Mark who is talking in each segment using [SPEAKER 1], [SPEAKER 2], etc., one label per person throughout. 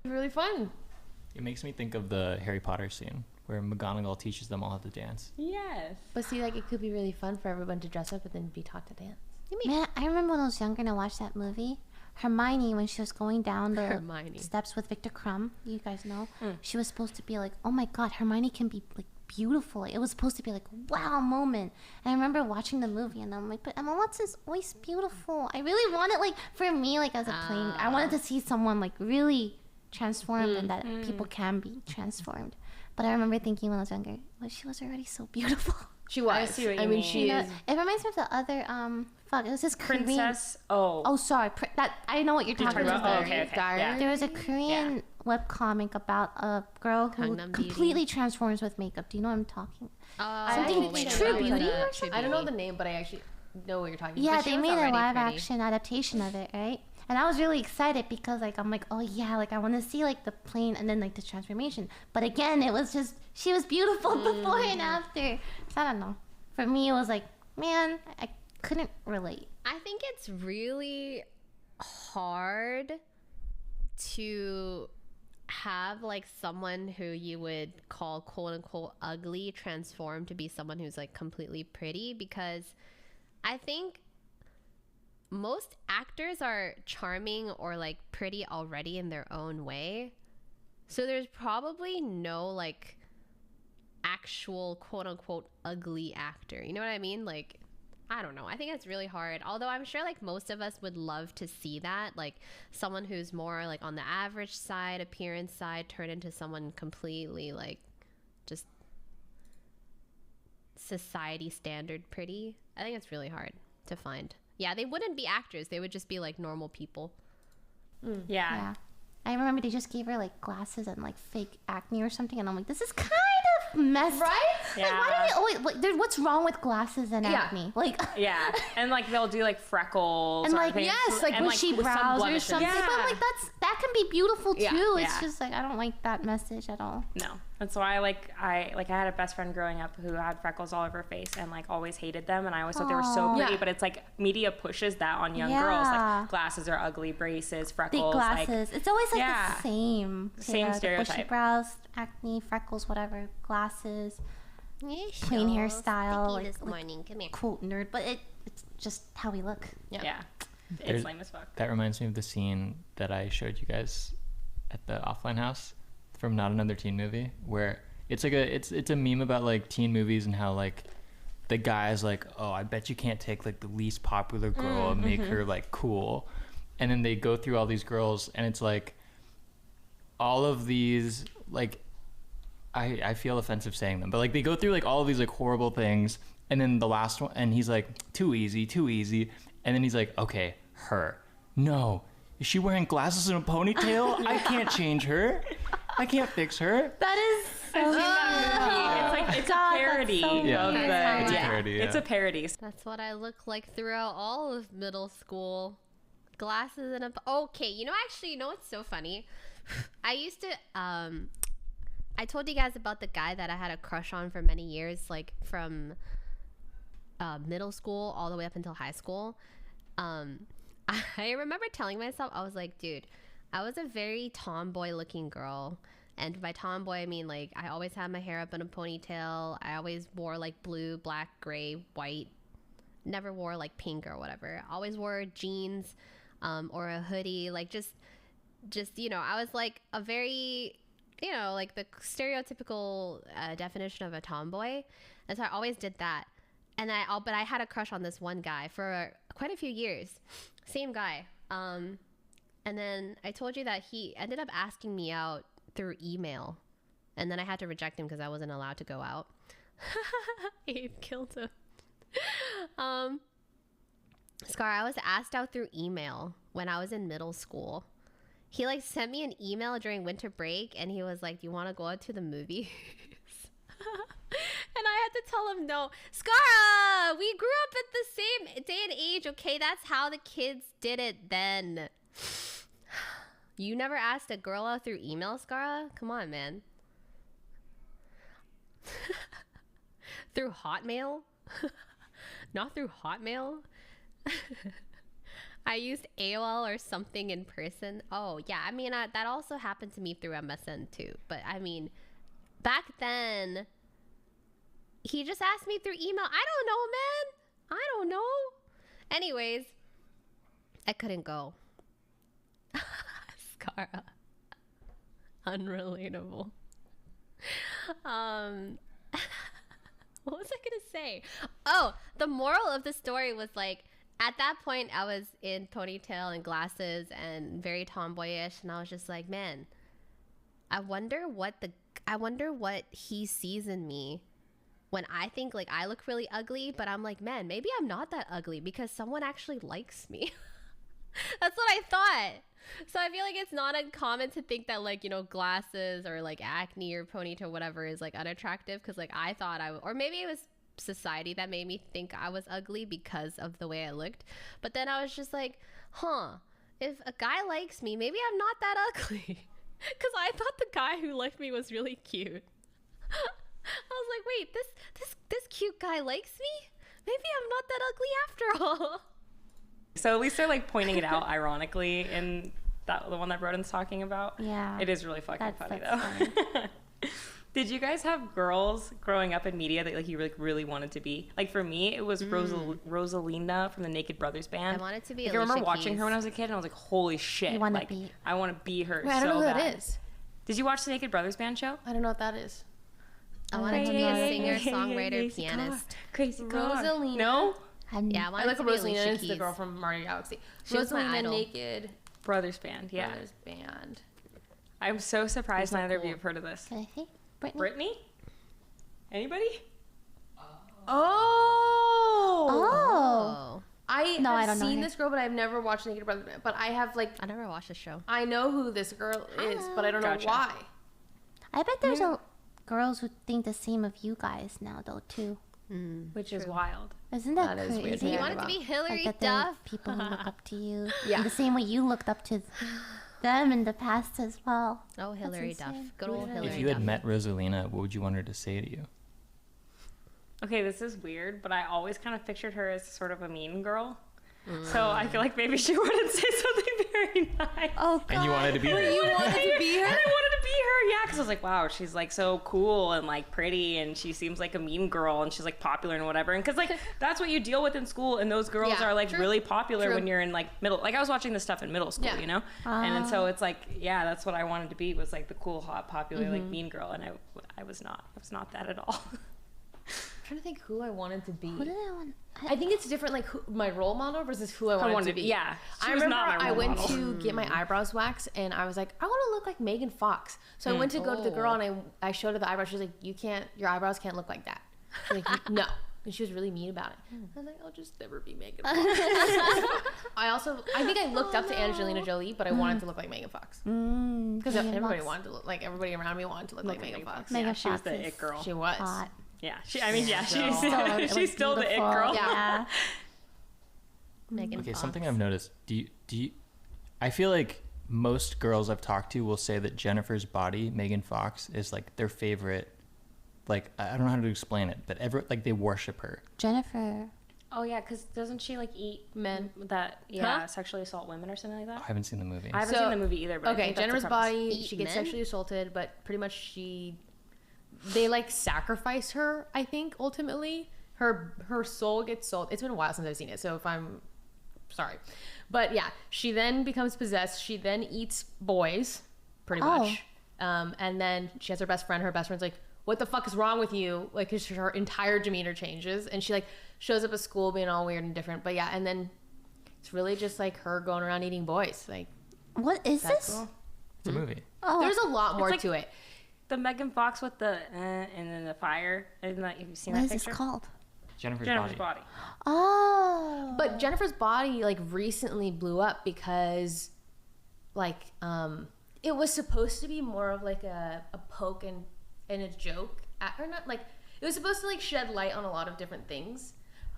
[SPEAKER 1] Really fun.
[SPEAKER 2] It makes me think of the Harry Potter scene where McGonagall teaches them all how to dance.
[SPEAKER 3] Yes.
[SPEAKER 1] But see, like, it could be really fun for everyone to dress up and then be taught to dance.
[SPEAKER 4] Man, I remember when I was younger and I watched that movie. Hermione, when she was going down the steps with Victor Crumb, you guys know, she was supposed to be like, oh my god, Hermione can be like beautiful. Like, it was supposed to be like, wow moment. And I remember watching the movie and I'm like, but Emma Watson's always beautiful. I really wanted, like, for me, like, as a playing, I wanted to see someone like really transformed and that people can be transformed. But I remember thinking when I was younger, well, she was already so beautiful.
[SPEAKER 1] She was. I mean, she is.
[SPEAKER 4] It reminds me of the other, it was this
[SPEAKER 3] Princess.
[SPEAKER 4] Korean... Oh, sorry. That I know what you're talking about.
[SPEAKER 3] Oh, okay. Yeah.
[SPEAKER 4] There was a Korean webcomic about a girl who completely transforms with makeup. Do you know what I'm talking?
[SPEAKER 1] True Beauty or something? I don't know the name, but I actually know what you're talking about.
[SPEAKER 4] Yeah, they made a live action adaptation of it, right? And I was really excited because, like, I'm like, oh yeah, like I want to see like the plane and then like the transformation. But again, it was just she was beautiful before and after. So I don't know. For me, it was like, man, I couldn't relate.
[SPEAKER 5] I think it's really hard to have like someone who you would call quote unquote ugly transform to be someone who's like completely pretty, because I think most actors are charming or like pretty already in their own way. So there's probably no like actual quote unquote ugly actor. You know what I mean? Like, I don't know. I think it's really hard. Although I'm sure like most of us would love to see that. Like someone who's more like on the average side, appearance side, turn into someone completely like just society standard pretty. I think it's really hard to find. Yeah, they wouldn't be actors. They would just be like normal people.
[SPEAKER 4] Yeah. I remember they just gave her like glasses and like fake acne or something, and I'm like, this is kind of messed,
[SPEAKER 1] right?
[SPEAKER 4] Yeah. Like, why do they always like? What's wrong with glasses and acne? Like,
[SPEAKER 3] yeah, and like they'll do like freckles
[SPEAKER 4] and
[SPEAKER 3] or
[SPEAKER 4] like
[SPEAKER 3] things,
[SPEAKER 4] like
[SPEAKER 3] and,
[SPEAKER 4] bushy
[SPEAKER 3] like,
[SPEAKER 4] brows or something.
[SPEAKER 3] Yeah.
[SPEAKER 4] But like that can be beautiful too.
[SPEAKER 3] Yeah.
[SPEAKER 4] It's just like I don't like that message at all.
[SPEAKER 3] No, that's why I had a best friend growing up who had freckles all over her face and like always hated them, and I always thought they were so pretty.
[SPEAKER 1] Yeah.
[SPEAKER 3] But it's like media pushes that on young girls. Like glasses are ugly, braces, freckles.
[SPEAKER 4] Big glasses.
[SPEAKER 3] Like,
[SPEAKER 4] it's always like the same.
[SPEAKER 3] Same stereotype.
[SPEAKER 4] Bushy brows, acne, freckles, whatever. Glasses. Plain hairstyle. Like,
[SPEAKER 5] this morning. Come here.
[SPEAKER 4] Quote nerd, but it's just how we look.
[SPEAKER 3] Yeah. It's lame as fuck.
[SPEAKER 2] That reminds me of the scene that I showed you guys at the offline house from Not Another Teen Movie, where it's like it's a meme about like teen movies and how like the guy's like, oh, I bet you can't take like the least popular girl and make her like cool, and then they go through all these girls and it's like all of these like I feel offensive saying them, but like they go through like all of these like horrible things, and then the last one, and he's like, too easy, and then he's like, okay, her, no, is she wearing glasses and a ponytail? I can't change her, I can't fix her.
[SPEAKER 4] That is so
[SPEAKER 3] It's a parody.
[SPEAKER 2] It's a parody.
[SPEAKER 3] It's a parody.
[SPEAKER 5] That's what I look like throughout all of middle school. Glasses and a... Okay, you know what's so funny? I used to... I told you guys about the guy that I had a crush on for many years, like from middle school all the way up until high school. I remember telling myself, I was like, dude, I was a very tomboy looking girl. And by tomboy, I mean like I always had my hair up in a ponytail. I always wore like blue, black, gray, white. Never wore like pink or whatever. Always wore jeans or a hoodie. Like just I was like a very... like the stereotypical definition of a tomboy. And so I always did that. And but I had a crush on this one guy for quite a few years. Same guy. And then I told you that he ended up asking me out through email. And then I had to reject him because I wasn't allowed to go out. Abe killed him. Scar, I was asked out through email when I was in middle school. He like sent me an email during winter break and he was like, do you want to go out to the movies? And I had to tell him no. Scara, we grew up at the same day and age, okay? That's how the kids did it then. You never asked a girl out through email, Scara? Come on, man. Through Hotmail? Not through Hotmail? I used AOL or something in person. Oh, yeah. I mean, that also happened to me through MSN too. But I mean, back then, he just asked me through email. I don't know, man. I don't know. Anyways, I couldn't go. Scara. Unrelatable. What was I gonna say? Oh, the moral of the story was like, at that point I was in ponytail and glasses and very tomboyish, and I was just like, man, I wonder what he sees in me when I think like I look really ugly, but I'm like, man, maybe I'm not that ugly because someone actually likes me. That's what I thought. So I feel like it's not uncommon to think that, like, you know, glasses or like acne or ponytail or whatever is like unattractive, because like I thought or maybe it was society that made me think I was ugly because of the way I looked. But then I was just like, if a guy likes me, maybe I'm not that ugly. Because I thought the guy who liked me was really cute. I was like, wait, this cute guy likes me? Maybe I'm not that ugly after all.
[SPEAKER 3] So at least they're like pointing it out ironically in the one that Broden's talking about.
[SPEAKER 4] Yeah.
[SPEAKER 3] It is really fucking funny though.
[SPEAKER 4] Funny.
[SPEAKER 3] Did you guys have girls growing up in media that like you really wanted to be? Like for me, it was Rosalina from the Naked Brothers band.
[SPEAKER 5] I wanted to be
[SPEAKER 3] like, I remember watching her when I was a kid and I was like, holy shit.
[SPEAKER 4] You want to
[SPEAKER 3] like,
[SPEAKER 4] be.
[SPEAKER 3] I want to be her.
[SPEAKER 1] Wait, I don't know who
[SPEAKER 3] bad.
[SPEAKER 1] that is.
[SPEAKER 3] Did you watch the Naked Brothers band show?
[SPEAKER 1] I don't know what that is.
[SPEAKER 5] I wanted to be a singer, songwriter, pianist.
[SPEAKER 3] Crazy car.
[SPEAKER 1] Rosalina.
[SPEAKER 3] No?
[SPEAKER 5] Yeah,
[SPEAKER 1] I like
[SPEAKER 5] to be
[SPEAKER 1] Rosalina. It's the
[SPEAKER 5] Keys.
[SPEAKER 1] girl from Mario Galaxy.
[SPEAKER 5] She was my
[SPEAKER 1] Rosalina
[SPEAKER 5] idol.
[SPEAKER 1] Naked
[SPEAKER 3] Brothers band, yeah.
[SPEAKER 1] Brothers band.
[SPEAKER 3] I'm so surprised
[SPEAKER 1] Those are
[SPEAKER 3] neither of
[SPEAKER 1] cool.
[SPEAKER 3] you have heard of this.
[SPEAKER 4] Can I see? Brittany?
[SPEAKER 3] Brittany? Anybody?
[SPEAKER 1] Oh. I
[SPEAKER 4] No, I
[SPEAKER 1] have
[SPEAKER 4] don't know
[SPEAKER 1] seen
[SPEAKER 4] her.
[SPEAKER 1] this girl, but I've never watched Naked Brothers band. But I have like
[SPEAKER 5] I never watched the show.
[SPEAKER 1] I know who this girl is, but I don't
[SPEAKER 3] Gotcha.
[SPEAKER 1] know why.
[SPEAKER 4] I bet there's girls who think the same of you guys now, though, too.
[SPEAKER 3] Which is wild.
[SPEAKER 4] Isn't that,
[SPEAKER 1] That is weird to
[SPEAKER 4] crazy?
[SPEAKER 1] hear
[SPEAKER 5] You wanted to
[SPEAKER 1] about.
[SPEAKER 5] be Hillary
[SPEAKER 4] Like that there are
[SPEAKER 5] Duff.
[SPEAKER 4] people who look up to you.
[SPEAKER 1] Yeah.
[SPEAKER 4] In the same way you looked up to them in the past as well.
[SPEAKER 5] Oh, Hillary Duff.
[SPEAKER 4] insane.
[SPEAKER 5] Good old Hillary
[SPEAKER 2] If you
[SPEAKER 5] Duff.
[SPEAKER 2] had met Rosalina, what would you want her to say to you?
[SPEAKER 3] Okay, this is weird, but I always kind of pictured her as sort of a mean girl. So I feel like maybe she wouldn't say something very nice.
[SPEAKER 4] Oh, God.
[SPEAKER 2] And you wanted to be her?
[SPEAKER 1] You wanted to be her?
[SPEAKER 3] And I wanted to be her, yeah, because I was like, wow, she's like so cool and like pretty, and she seems like a mean girl, and she's like popular and whatever. And because like that's what you deal with in school, and those girls
[SPEAKER 1] Yeah,
[SPEAKER 3] are like
[SPEAKER 1] true.
[SPEAKER 3] really popular
[SPEAKER 1] True.
[SPEAKER 3] when you're in like middle. Like I was watching this stuff in middle school,
[SPEAKER 1] Yeah.
[SPEAKER 3] you know, and so it's like, yeah, that's what I wanted to be, was like the cool, hot, popular, like mean girl, and I was not. I was not that at all.
[SPEAKER 1] I'm trying to think who I wanted to be.
[SPEAKER 4] Who did I want?
[SPEAKER 1] I think it's different, like my role model versus who I wanted to be.
[SPEAKER 3] Yeah,
[SPEAKER 1] I
[SPEAKER 3] she was
[SPEAKER 1] remember
[SPEAKER 3] not my
[SPEAKER 1] I
[SPEAKER 3] role
[SPEAKER 1] went
[SPEAKER 3] model.
[SPEAKER 1] to get my eyebrows waxed, and I was like, I want to look like Megan Fox. So I went to go to the girl, and I showed her the eyebrows. She was like, your eyebrows can't look like that. I was like, no. And she was really mean about it. I was like, I'll just never be Megan Fox. I think I looked up to Angelina Jolie, but I wanted to look like Megan Fox. Because everybody wanted to look, like everybody around me wanted to look like Megan Fox.
[SPEAKER 4] Megan
[SPEAKER 3] Yeah, she was
[SPEAKER 4] Fox
[SPEAKER 3] the
[SPEAKER 4] is
[SPEAKER 3] it girl.
[SPEAKER 1] She was.
[SPEAKER 4] hot.
[SPEAKER 3] Yeah, she's
[SPEAKER 4] So,
[SPEAKER 3] still the it
[SPEAKER 4] beautiful.
[SPEAKER 3] girl.
[SPEAKER 4] Yeah.
[SPEAKER 5] Megan
[SPEAKER 2] Okay,
[SPEAKER 5] Fox.
[SPEAKER 2] something I've noticed. Do you? I feel like most girls I've talked to will say that Jennifer's Body, Megan Fox, is like their favorite. Like I don't know how to explain it, but like they worship her.
[SPEAKER 4] Jennifer.
[SPEAKER 3] Oh yeah, because doesn't she like eat
[SPEAKER 1] Men.
[SPEAKER 3] that sexually assault women or something like that?
[SPEAKER 2] I haven't seen the movie.
[SPEAKER 3] I haven't
[SPEAKER 1] So-
[SPEAKER 3] seen the movie either. But I
[SPEAKER 1] Okay,
[SPEAKER 3] think that's the
[SPEAKER 1] Jennifer's
[SPEAKER 3] premise.
[SPEAKER 1] body,
[SPEAKER 5] Eat
[SPEAKER 1] she gets
[SPEAKER 5] men?
[SPEAKER 1] sexually assaulted, but pretty much they like sacrifice her, I think, ultimately. Her soul gets sold. It's been a while since I've seen it, so if I'm sorry. But yeah, she then becomes possessed. She then eats boys, pretty much. And then she has her best friend. Her best friend's like, what the fuck is wrong with you? Like, 'cause her entire demeanor changes. And she like shows up at school being all weird and different. But yeah, and then it's really just like her going around eating boys. Like,
[SPEAKER 4] What is
[SPEAKER 1] that's
[SPEAKER 4] this?
[SPEAKER 1] cool.
[SPEAKER 2] It's a movie.
[SPEAKER 4] Oh,
[SPEAKER 1] There's a lot more
[SPEAKER 3] like-
[SPEAKER 1] to it.
[SPEAKER 3] The Megan Fox with the and then the fire. Isn't that, have you seen
[SPEAKER 4] what
[SPEAKER 3] that
[SPEAKER 4] is
[SPEAKER 3] picture?
[SPEAKER 4] this called?
[SPEAKER 2] Jennifer's
[SPEAKER 3] Jennifer's
[SPEAKER 2] Body.
[SPEAKER 3] body.
[SPEAKER 4] Oh.
[SPEAKER 1] But Jennifer's Body like recently blew up because like it was supposed to be more of like a poke and a joke at her, not like it was supposed to like shed light on a lot of different things,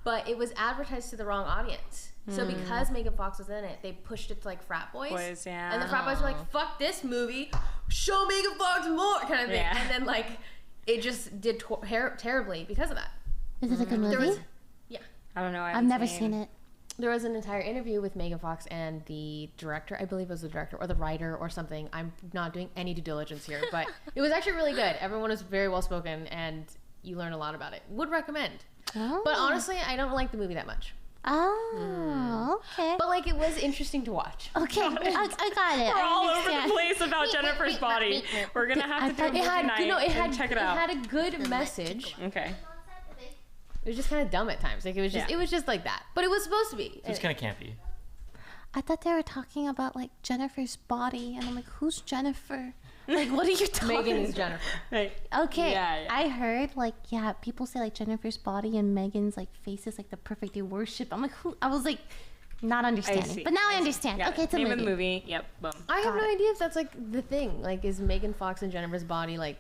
[SPEAKER 1] but it was advertised to the wrong audience. So because Megan Fox was in it, they pushed it to like frat boys.
[SPEAKER 3] Yeah.
[SPEAKER 1] And the frat boys were like, fuck this movie, show Megan Fox more kind of thing.
[SPEAKER 3] Yeah.
[SPEAKER 1] And then like it just did terribly because of that.
[SPEAKER 4] Is it a good
[SPEAKER 1] There
[SPEAKER 4] movie?
[SPEAKER 1] was, yeah.
[SPEAKER 3] I don't know.
[SPEAKER 4] I've never seen it.
[SPEAKER 1] there was an entire interview with Megan Fox and the director. I believe it was the director or the writer or something. I'm not doing any due diligence here, but it was actually really good. Everyone was very well spoken, and you learn a lot about it. Would recommend.
[SPEAKER 4] Oh.
[SPEAKER 1] But honestly, I don't like the movie that much.
[SPEAKER 4] Oh, okay.
[SPEAKER 1] But like, it was interesting to watch.
[SPEAKER 4] Okay, I got it.
[SPEAKER 3] We're
[SPEAKER 4] I
[SPEAKER 3] all over
[SPEAKER 4] understand.
[SPEAKER 3] the place about Jennifer's body. We're gonna have to do a movie night and check it out.
[SPEAKER 1] It had a good message.
[SPEAKER 3] Okay.
[SPEAKER 1] It was just kind of dumb at times. Like it was just like that. But it was supposed to be.
[SPEAKER 2] So it's kind of campy.
[SPEAKER 4] I thought they were talking about like Jennifer's body, and I'm like, who's Jennifer? Like, what are you talking about?
[SPEAKER 1] Megan is Jennifer.
[SPEAKER 3] Right.
[SPEAKER 4] Okay,
[SPEAKER 3] Yeah.
[SPEAKER 4] I heard like, yeah, people say like Jennifer's body and Megan's like face is like the perfect they worship. I'm like, who? I was like, not understanding,
[SPEAKER 3] see.
[SPEAKER 4] but now I understand.
[SPEAKER 3] Got
[SPEAKER 4] Okay,
[SPEAKER 3] it.
[SPEAKER 4] it's a
[SPEAKER 3] Name
[SPEAKER 4] movie.
[SPEAKER 3] of the movie. Yep. Boom.
[SPEAKER 1] I have
[SPEAKER 4] Got
[SPEAKER 1] no
[SPEAKER 4] it.
[SPEAKER 1] idea if that's like the thing. Like, is Megan Fox and Jennifer's body like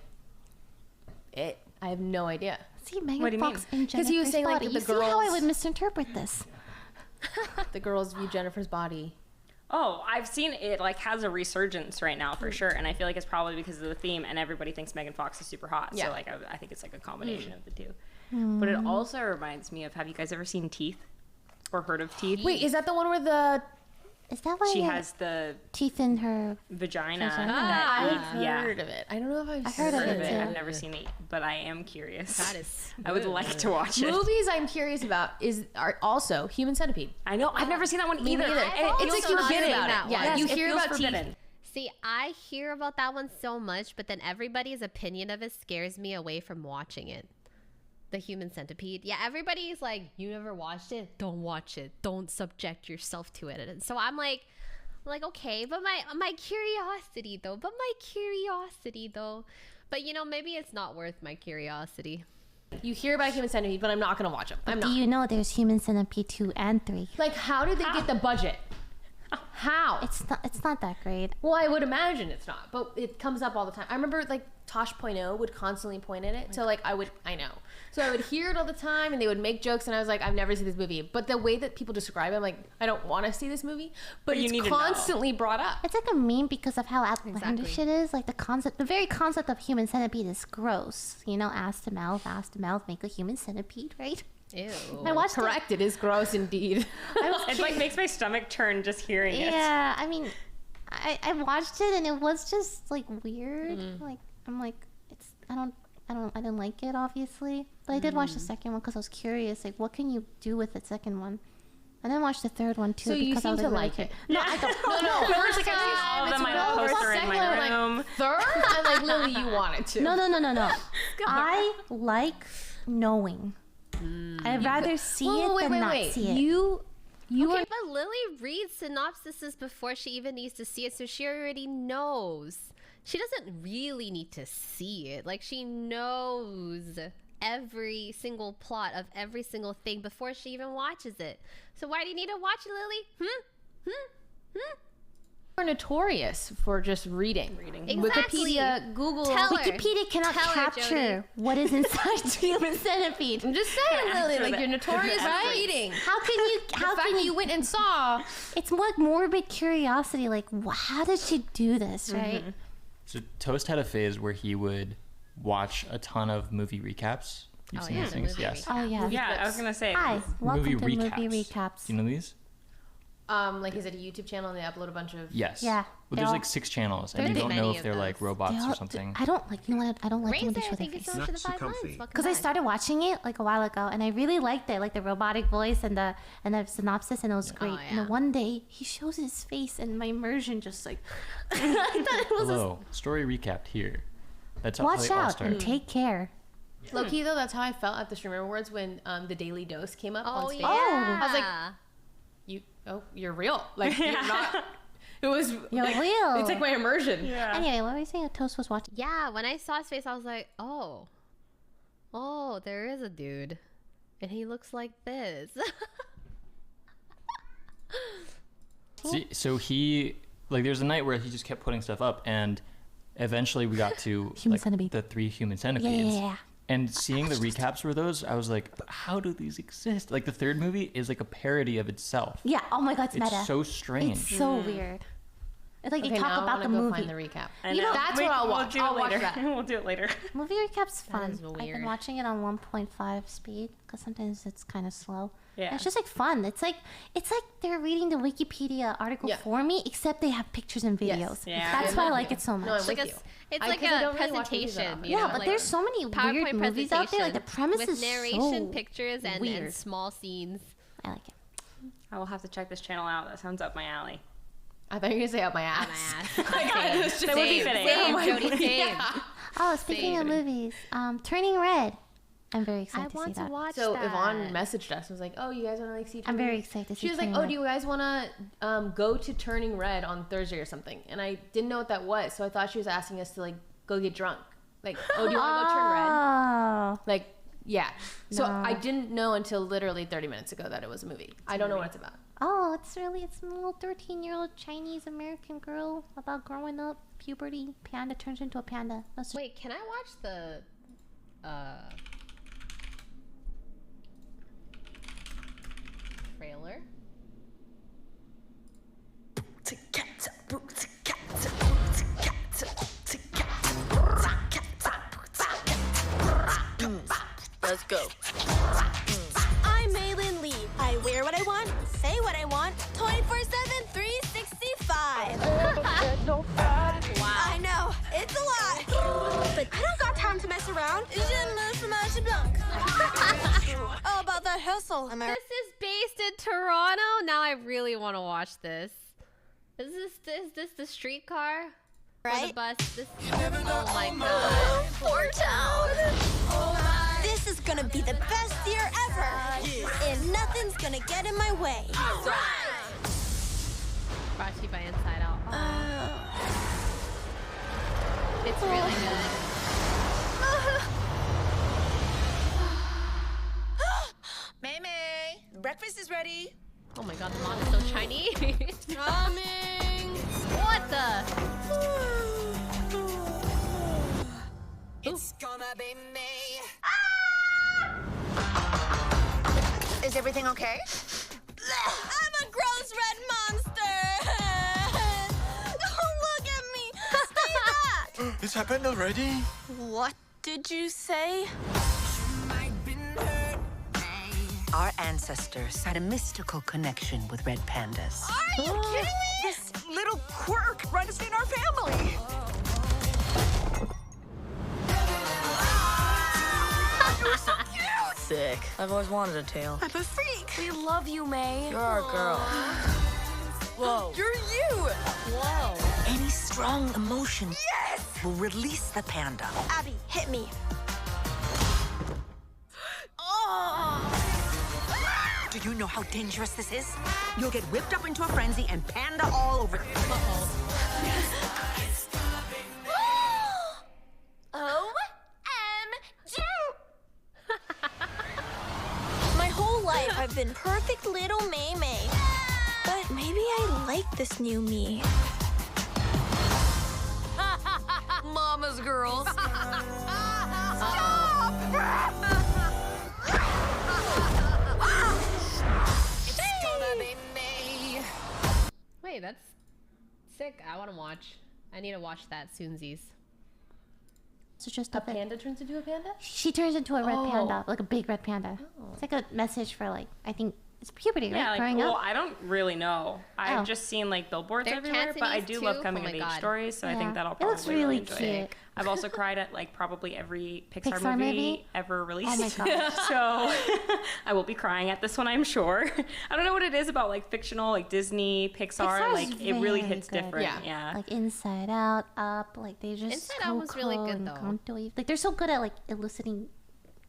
[SPEAKER 1] it? I have no idea.
[SPEAKER 4] See, Megan
[SPEAKER 3] What do you
[SPEAKER 4] Fox
[SPEAKER 3] mean?
[SPEAKER 4] and
[SPEAKER 1] 'Cause
[SPEAKER 4] Jennifer's
[SPEAKER 1] he was saying, like,
[SPEAKER 4] body.
[SPEAKER 1] the
[SPEAKER 4] You see how I
[SPEAKER 1] girls-
[SPEAKER 4] would misinterpret this?
[SPEAKER 1] The girls view Jennifer's body.
[SPEAKER 3] Oh, I've seen it like has a resurgence right now for sure, and I feel like it's probably because of the theme, and everybody thinks Megan Fox is super hot.
[SPEAKER 1] Yeah.
[SPEAKER 3] So like I think it's like a combination of the two. But it also reminds me of, have you guys ever seen Teeth or heard of Teeth?
[SPEAKER 1] Wait, is that the one where the
[SPEAKER 4] Is that why
[SPEAKER 3] she
[SPEAKER 4] her
[SPEAKER 3] has the
[SPEAKER 4] teeth in her?
[SPEAKER 3] vagina.
[SPEAKER 4] Vagina.
[SPEAKER 3] that
[SPEAKER 1] I've
[SPEAKER 3] Eve- yeah.
[SPEAKER 1] heard of it. I don't know if I've
[SPEAKER 4] heard of
[SPEAKER 3] Heard
[SPEAKER 4] it
[SPEAKER 3] of it.
[SPEAKER 4] too.
[SPEAKER 3] I've never seen it, but I am curious.
[SPEAKER 5] That is.
[SPEAKER 3] I would like to watch it.
[SPEAKER 1] Movies I'm curious about are also Human Centipede.
[SPEAKER 3] I know. I've never seen that one either.
[SPEAKER 1] neither.
[SPEAKER 3] And
[SPEAKER 1] It's
[SPEAKER 3] feels
[SPEAKER 1] like you hear
[SPEAKER 3] forbidden.
[SPEAKER 1] about it.
[SPEAKER 5] That
[SPEAKER 1] Yeah,
[SPEAKER 5] one.
[SPEAKER 1] you
[SPEAKER 3] Yes, it
[SPEAKER 1] hear
[SPEAKER 3] feels
[SPEAKER 1] about
[SPEAKER 3] forbidden.
[SPEAKER 1] teeth.
[SPEAKER 5] See, I hear about that one so much, but then everybody's opinion of it scares me away from watching it. The Human Centipede. Yeah, everybody's like, you never watched it? Don't watch it. Don't subject yourself to it. And so I'm like, okay, but my curiosity though. But you know, maybe it's not worth my curiosity.
[SPEAKER 1] You hear about Human Centipede, but I'm not gonna watch them. I'm
[SPEAKER 4] Do
[SPEAKER 1] not.
[SPEAKER 4] you know there's Human Centipede 2 and 3?
[SPEAKER 1] Like, how did they get the budget? How?
[SPEAKER 4] It's not that great.
[SPEAKER 1] Well, I would imagine it's not, but it comes up all the time. I remember like Tosh.0 would constantly point at it. So like I know. So I would hear it all the time and they would make jokes and I was like, I've never seen this movie. But the way that people describe it, I'm like, I don't want to see this movie. But
[SPEAKER 3] you need
[SPEAKER 1] it's
[SPEAKER 3] to know.
[SPEAKER 1] constantly brought up.
[SPEAKER 4] It's like a meme because of how outlandish
[SPEAKER 5] Exactly.
[SPEAKER 4] it is. Like the very concept of Human Centipede is gross. You know, ass to mouth, make a human centipede, right?
[SPEAKER 5] Ew.
[SPEAKER 4] I watched it.
[SPEAKER 1] Correct. It is gross indeed.
[SPEAKER 3] It like makes my stomach turn just hearing it.
[SPEAKER 4] Yeah, I mean, I watched it and it was just like weird. Like I'm like, I didn't like it obviously, but I did watch the second one because I was curious. Like, what can you do with the second one? I then watched the third one too
[SPEAKER 1] So you
[SPEAKER 4] because I
[SPEAKER 1] seem
[SPEAKER 4] was
[SPEAKER 1] to
[SPEAKER 4] really
[SPEAKER 1] like it.
[SPEAKER 4] No, I don't.
[SPEAKER 1] No.
[SPEAKER 3] First, like, I've seen all of them. I have a poster in my room.
[SPEAKER 1] Third? I'm like, Lily, you wanted to.
[SPEAKER 4] No. I like knowing. I'd rather see it than not see it.
[SPEAKER 1] You
[SPEAKER 5] Okay, but Lily reads synopsises before she even needs to see it, so she already knows. She doesn't really need to see it. Like, she knows every single plot of every single thing before she even watches it. So why do you need to watch it, Lily?
[SPEAKER 1] are notorious for just reading.
[SPEAKER 5] Exactly.
[SPEAKER 1] Wikipedia, Google.
[SPEAKER 5] Tell her.
[SPEAKER 4] Wikipedia cannot
[SPEAKER 5] Tell her,
[SPEAKER 4] capture
[SPEAKER 5] Jody.
[SPEAKER 4] what is inside Human Centipede.
[SPEAKER 1] I'm just saying, Lily,
[SPEAKER 3] Answer
[SPEAKER 1] like
[SPEAKER 3] that.
[SPEAKER 1] you're notorious for
[SPEAKER 3] Right?
[SPEAKER 1] reading.
[SPEAKER 4] How can you?
[SPEAKER 1] The
[SPEAKER 4] How
[SPEAKER 1] fact
[SPEAKER 4] can
[SPEAKER 1] that
[SPEAKER 4] you?
[SPEAKER 1] you went and saw.
[SPEAKER 4] It's more like morbid curiosity. Like, how did she do this? Right?
[SPEAKER 2] So Toast had a phase where he would watch a ton of movie recaps. You've
[SPEAKER 5] Oh,
[SPEAKER 2] seen
[SPEAKER 5] yeah,
[SPEAKER 2] these
[SPEAKER 5] the
[SPEAKER 2] things,
[SPEAKER 5] movie
[SPEAKER 2] yes.
[SPEAKER 5] recaps.
[SPEAKER 4] Oh yeah.
[SPEAKER 3] Yeah, I was gonna say.
[SPEAKER 4] Hi, welcome
[SPEAKER 2] movie
[SPEAKER 4] to
[SPEAKER 2] recaps.
[SPEAKER 4] movie recaps.
[SPEAKER 2] Do you know these?
[SPEAKER 1] Like, is it a YouTube channel and they upload a bunch of?
[SPEAKER 2] Yes.
[SPEAKER 4] Yeah,
[SPEAKER 2] Well,
[SPEAKER 4] they
[SPEAKER 2] there's
[SPEAKER 4] all-
[SPEAKER 2] like 6 channels, and
[SPEAKER 5] There's
[SPEAKER 2] you don't know
[SPEAKER 5] many
[SPEAKER 2] if they're
[SPEAKER 5] of
[SPEAKER 2] like
[SPEAKER 5] those.
[SPEAKER 2] robots
[SPEAKER 4] They
[SPEAKER 2] or
[SPEAKER 4] all-
[SPEAKER 2] something.
[SPEAKER 4] I don't like. You know what? I don't like when
[SPEAKER 5] Razor,
[SPEAKER 4] they show their
[SPEAKER 5] thank you
[SPEAKER 4] face.
[SPEAKER 5] so much for the
[SPEAKER 6] Not too
[SPEAKER 5] 5 months.
[SPEAKER 6] comfy.
[SPEAKER 5] Welcome
[SPEAKER 4] Because I
[SPEAKER 5] back.
[SPEAKER 4] started watching it like a while ago, and I really liked it, like the robotic voice and the synopsis, and it was great.
[SPEAKER 5] Oh,
[SPEAKER 4] And then
[SPEAKER 5] yeah.
[SPEAKER 4] one day he shows his face, and my immersion just like I thought it was.
[SPEAKER 2] Hello, story recapped here. That's how
[SPEAKER 4] Watch
[SPEAKER 2] they all
[SPEAKER 4] out
[SPEAKER 2] start.
[SPEAKER 4] and take care.
[SPEAKER 1] Low key though, that's how I felt at the Streamer Awards when the Daily Dose came up on
[SPEAKER 5] Oh,
[SPEAKER 1] stage.
[SPEAKER 5] yeah.
[SPEAKER 1] I was like, you're real. Like you're not. It was
[SPEAKER 4] You're
[SPEAKER 1] like,
[SPEAKER 4] real.
[SPEAKER 1] It's like my immersion.
[SPEAKER 3] Yeah.
[SPEAKER 4] Anyway, what were you saying? Toast was watching.
[SPEAKER 5] Yeah, when I saw his face, I was like, oh, there is a dude. And he looks like this.
[SPEAKER 2] See, so he like there's a night where he just kept putting stuff up, and eventually we got to
[SPEAKER 4] Human
[SPEAKER 2] like,
[SPEAKER 4] centipede.
[SPEAKER 2] the 3 human
[SPEAKER 4] Yeah,
[SPEAKER 2] centipedes.
[SPEAKER 4] yeah, yeah.
[SPEAKER 2] And seeing the recaps for those, I was like, but how do these exist? Like the third movie is like a parody of itself.
[SPEAKER 4] Yeah. Oh my God, it's meta.
[SPEAKER 2] It's so strange.
[SPEAKER 4] It's so weird. It's like
[SPEAKER 1] Okay,
[SPEAKER 4] they talk
[SPEAKER 1] now
[SPEAKER 4] about
[SPEAKER 1] I
[SPEAKER 4] the
[SPEAKER 1] wanna go
[SPEAKER 4] movie.
[SPEAKER 1] find the recap.
[SPEAKER 3] I
[SPEAKER 1] You know,
[SPEAKER 3] know.
[SPEAKER 1] that's what I'll watch.
[SPEAKER 3] We'll do
[SPEAKER 1] I'll
[SPEAKER 3] it
[SPEAKER 1] watch
[SPEAKER 3] later.
[SPEAKER 1] that.
[SPEAKER 3] We'll do it later.
[SPEAKER 4] Movie recap's fun.
[SPEAKER 5] is
[SPEAKER 4] I've
[SPEAKER 5] weird.
[SPEAKER 4] been watching it on 1.5 speed because sometimes it's kind of slow.
[SPEAKER 3] Yeah.
[SPEAKER 4] It's just like fun. It's like they're reading the Wikipedia article for me, except they have pictures and videos.
[SPEAKER 1] Yes.
[SPEAKER 3] Yeah.
[SPEAKER 4] That's why I like it so much.
[SPEAKER 1] No, I'm
[SPEAKER 5] It's
[SPEAKER 1] with
[SPEAKER 5] like
[SPEAKER 1] you.
[SPEAKER 5] it's
[SPEAKER 1] I-
[SPEAKER 5] like
[SPEAKER 1] 'cause I
[SPEAKER 5] a
[SPEAKER 1] don't really watch movies that
[SPEAKER 5] presentation.
[SPEAKER 1] often.
[SPEAKER 5] You know,
[SPEAKER 4] Yeah, but
[SPEAKER 5] like
[SPEAKER 4] there's so many
[SPEAKER 5] PowerPoint
[SPEAKER 4] weird movies out there. Like the premise
[SPEAKER 5] with
[SPEAKER 4] is
[SPEAKER 5] narration,
[SPEAKER 4] so
[SPEAKER 5] pictures, and
[SPEAKER 4] weird.
[SPEAKER 5] small scenes.
[SPEAKER 4] I like it.
[SPEAKER 3] I will have to check this channel out. That sounds up my alley.
[SPEAKER 1] I thought you were gonna say up my
[SPEAKER 5] My
[SPEAKER 1] ass.
[SPEAKER 5] ass.
[SPEAKER 3] That would be fitting.
[SPEAKER 5] Same,
[SPEAKER 1] my
[SPEAKER 5] Jody,
[SPEAKER 1] God.
[SPEAKER 5] same.
[SPEAKER 4] Oh, speaking of movies, Turning Red. I'm very
[SPEAKER 5] I
[SPEAKER 4] excited to see
[SPEAKER 5] want to
[SPEAKER 4] that.
[SPEAKER 5] watch
[SPEAKER 1] So
[SPEAKER 5] that.
[SPEAKER 1] Yvonne messaged us and was like, "Oh, you guys want to like see?"
[SPEAKER 4] I'm
[SPEAKER 1] Turning
[SPEAKER 4] very
[SPEAKER 1] Red?"
[SPEAKER 4] excited to see
[SPEAKER 1] She was like,
[SPEAKER 4] Turning
[SPEAKER 1] "Oh,
[SPEAKER 4] Red.
[SPEAKER 1] do you guys want to go to Turning Red on Thursday or something?" And I didn't know what that was, so I thought she was asking us to like go get drunk. Like, "Oh, do you want to go turn red?"
[SPEAKER 4] Oh,
[SPEAKER 1] Like, yeah. So
[SPEAKER 4] No.
[SPEAKER 1] I didn't know until literally 30 minutes ago that it was a movie. I don't know what it's about.
[SPEAKER 4] oh, it's a little 13-year-old Chinese American girl about growing up, puberty. Panda turns into a panda. That's
[SPEAKER 5] Wait, can I watch the trailer?
[SPEAKER 6] Let's go. I'm Maylin Lee. I wear what I want, say what I want, 24/7, 365. I know, it's a lot. But I don't got time to mess around. Je me fromage blanc. Oh, about that hustle. Am I
[SPEAKER 5] This is based in Toronto. Now I really want to watch this. Is this the streetcar? Or the
[SPEAKER 6] right?
[SPEAKER 5] bus? Oh my god.
[SPEAKER 6] Poor town. This is gonna be the best year ever. And nothing's gonna get in my way.
[SPEAKER 5] Brought to you by Inside Out. It's really good.
[SPEAKER 6] May, breakfast is ready.
[SPEAKER 5] Oh my god, the mom is so Chinese.
[SPEAKER 6] Coming.
[SPEAKER 5] What the?
[SPEAKER 6] It's gonna be me. Is everything okay? I'm a gross red monster. Don't look at me. Stay back.
[SPEAKER 7] It's happened already?
[SPEAKER 6] What did you say?
[SPEAKER 8] Our ancestors had a mystical connection with red pandas.
[SPEAKER 6] Are you kidding me?
[SPEAKER 8] This little quirk runs in our family.
[SPEAKER 6] Sick. I've always wanted a tail. I'm a freak. We love you, May. You're our girl. Whoa. You're you.
[SPEAKER 5] Whoa.
[SPEAKER 8] Any strong emotion will release the panda.
[SPEAKER 6] Abby, hit me. Oh.
[SPEAKER 8] Do you know how dangerous this is? You'll get whipped up into a frenzy and panda all over.
[SPEAKER 6] OMG! My whole life I've been perfect little May May. But maybe I like this new me.
[SPEAKER 8] Mama's girls.
[SPEAKER 5] Wait, that's sick. I want to watch. I need to watch that soonsies.
[SPEAKER 4] So just
[SPEAKER 1] A panda turns into a panda?
[SPEAKER 4] She turns into a red
[SPEAKER 1] Oh.
[SPEAKER 4] panda, like a big red panda. It's like a message for like, I think it's puberty, right?
[SPEAKER 3] Yeah, like,
[SPEAKER 4] Growing
[SPEAKER 3] well,
[SPEAKER 4] up.
[SPEAKER 3] I don't really know. I've
[SPEAKER 4] Oh.
[SPEAKER 3] just seen like billboards
[SPEAKER 5] They're
[SPEAKER 3] everywhere, but I
[SPEAKER 5] Cantonese
[SPEAKER 3] do love
[SPEAKER 5] too?
[SPEAKER 3] coming
[SPEAKER 5] Oh
[SPEAKER 3] of
[SPEAKER 5] my
[SPEAKER 3] age
[SPEAKER 5] God.
[SPEAKER 3] stories, so I
[SPEAKER 4] Yeah.
[SPEAKER 3] think that'll
[SPEAKER 4] It
[SPEAKER 3] probably
[SPEAKER 4] looks really
[SPEAKER 3] enjoy
[SPEAKER 4] cute.
[SPEAKER 3] it. I've also cried at like probably every Pixar,
[SPEAKER 4] Pixar movie?
[SPEAKER 3] ever released.
[SPEAKER 4] Oh my God.
[SPEAKER 3] So I will be crying at this one, I'm sure. I don't know what it is about like fictional, like Disney, Pixar,
[SPEAKER 4] Pixar's
[SPEAKER 3] like it really
[SPEAKER 4] very
[SPEAKER 3] hits
[SPEAKER 4] good.
[SPEAKER 3] different.
[SPEAKER 1] Yeah.
[SPEAKER 3] Yeah.
[SPEAKER 4] Like Inside Out, Up, like they just
[SPEAKER 5] Inside Out was really good, though.
[SPEAKER 4] Like they're so good at like eliciting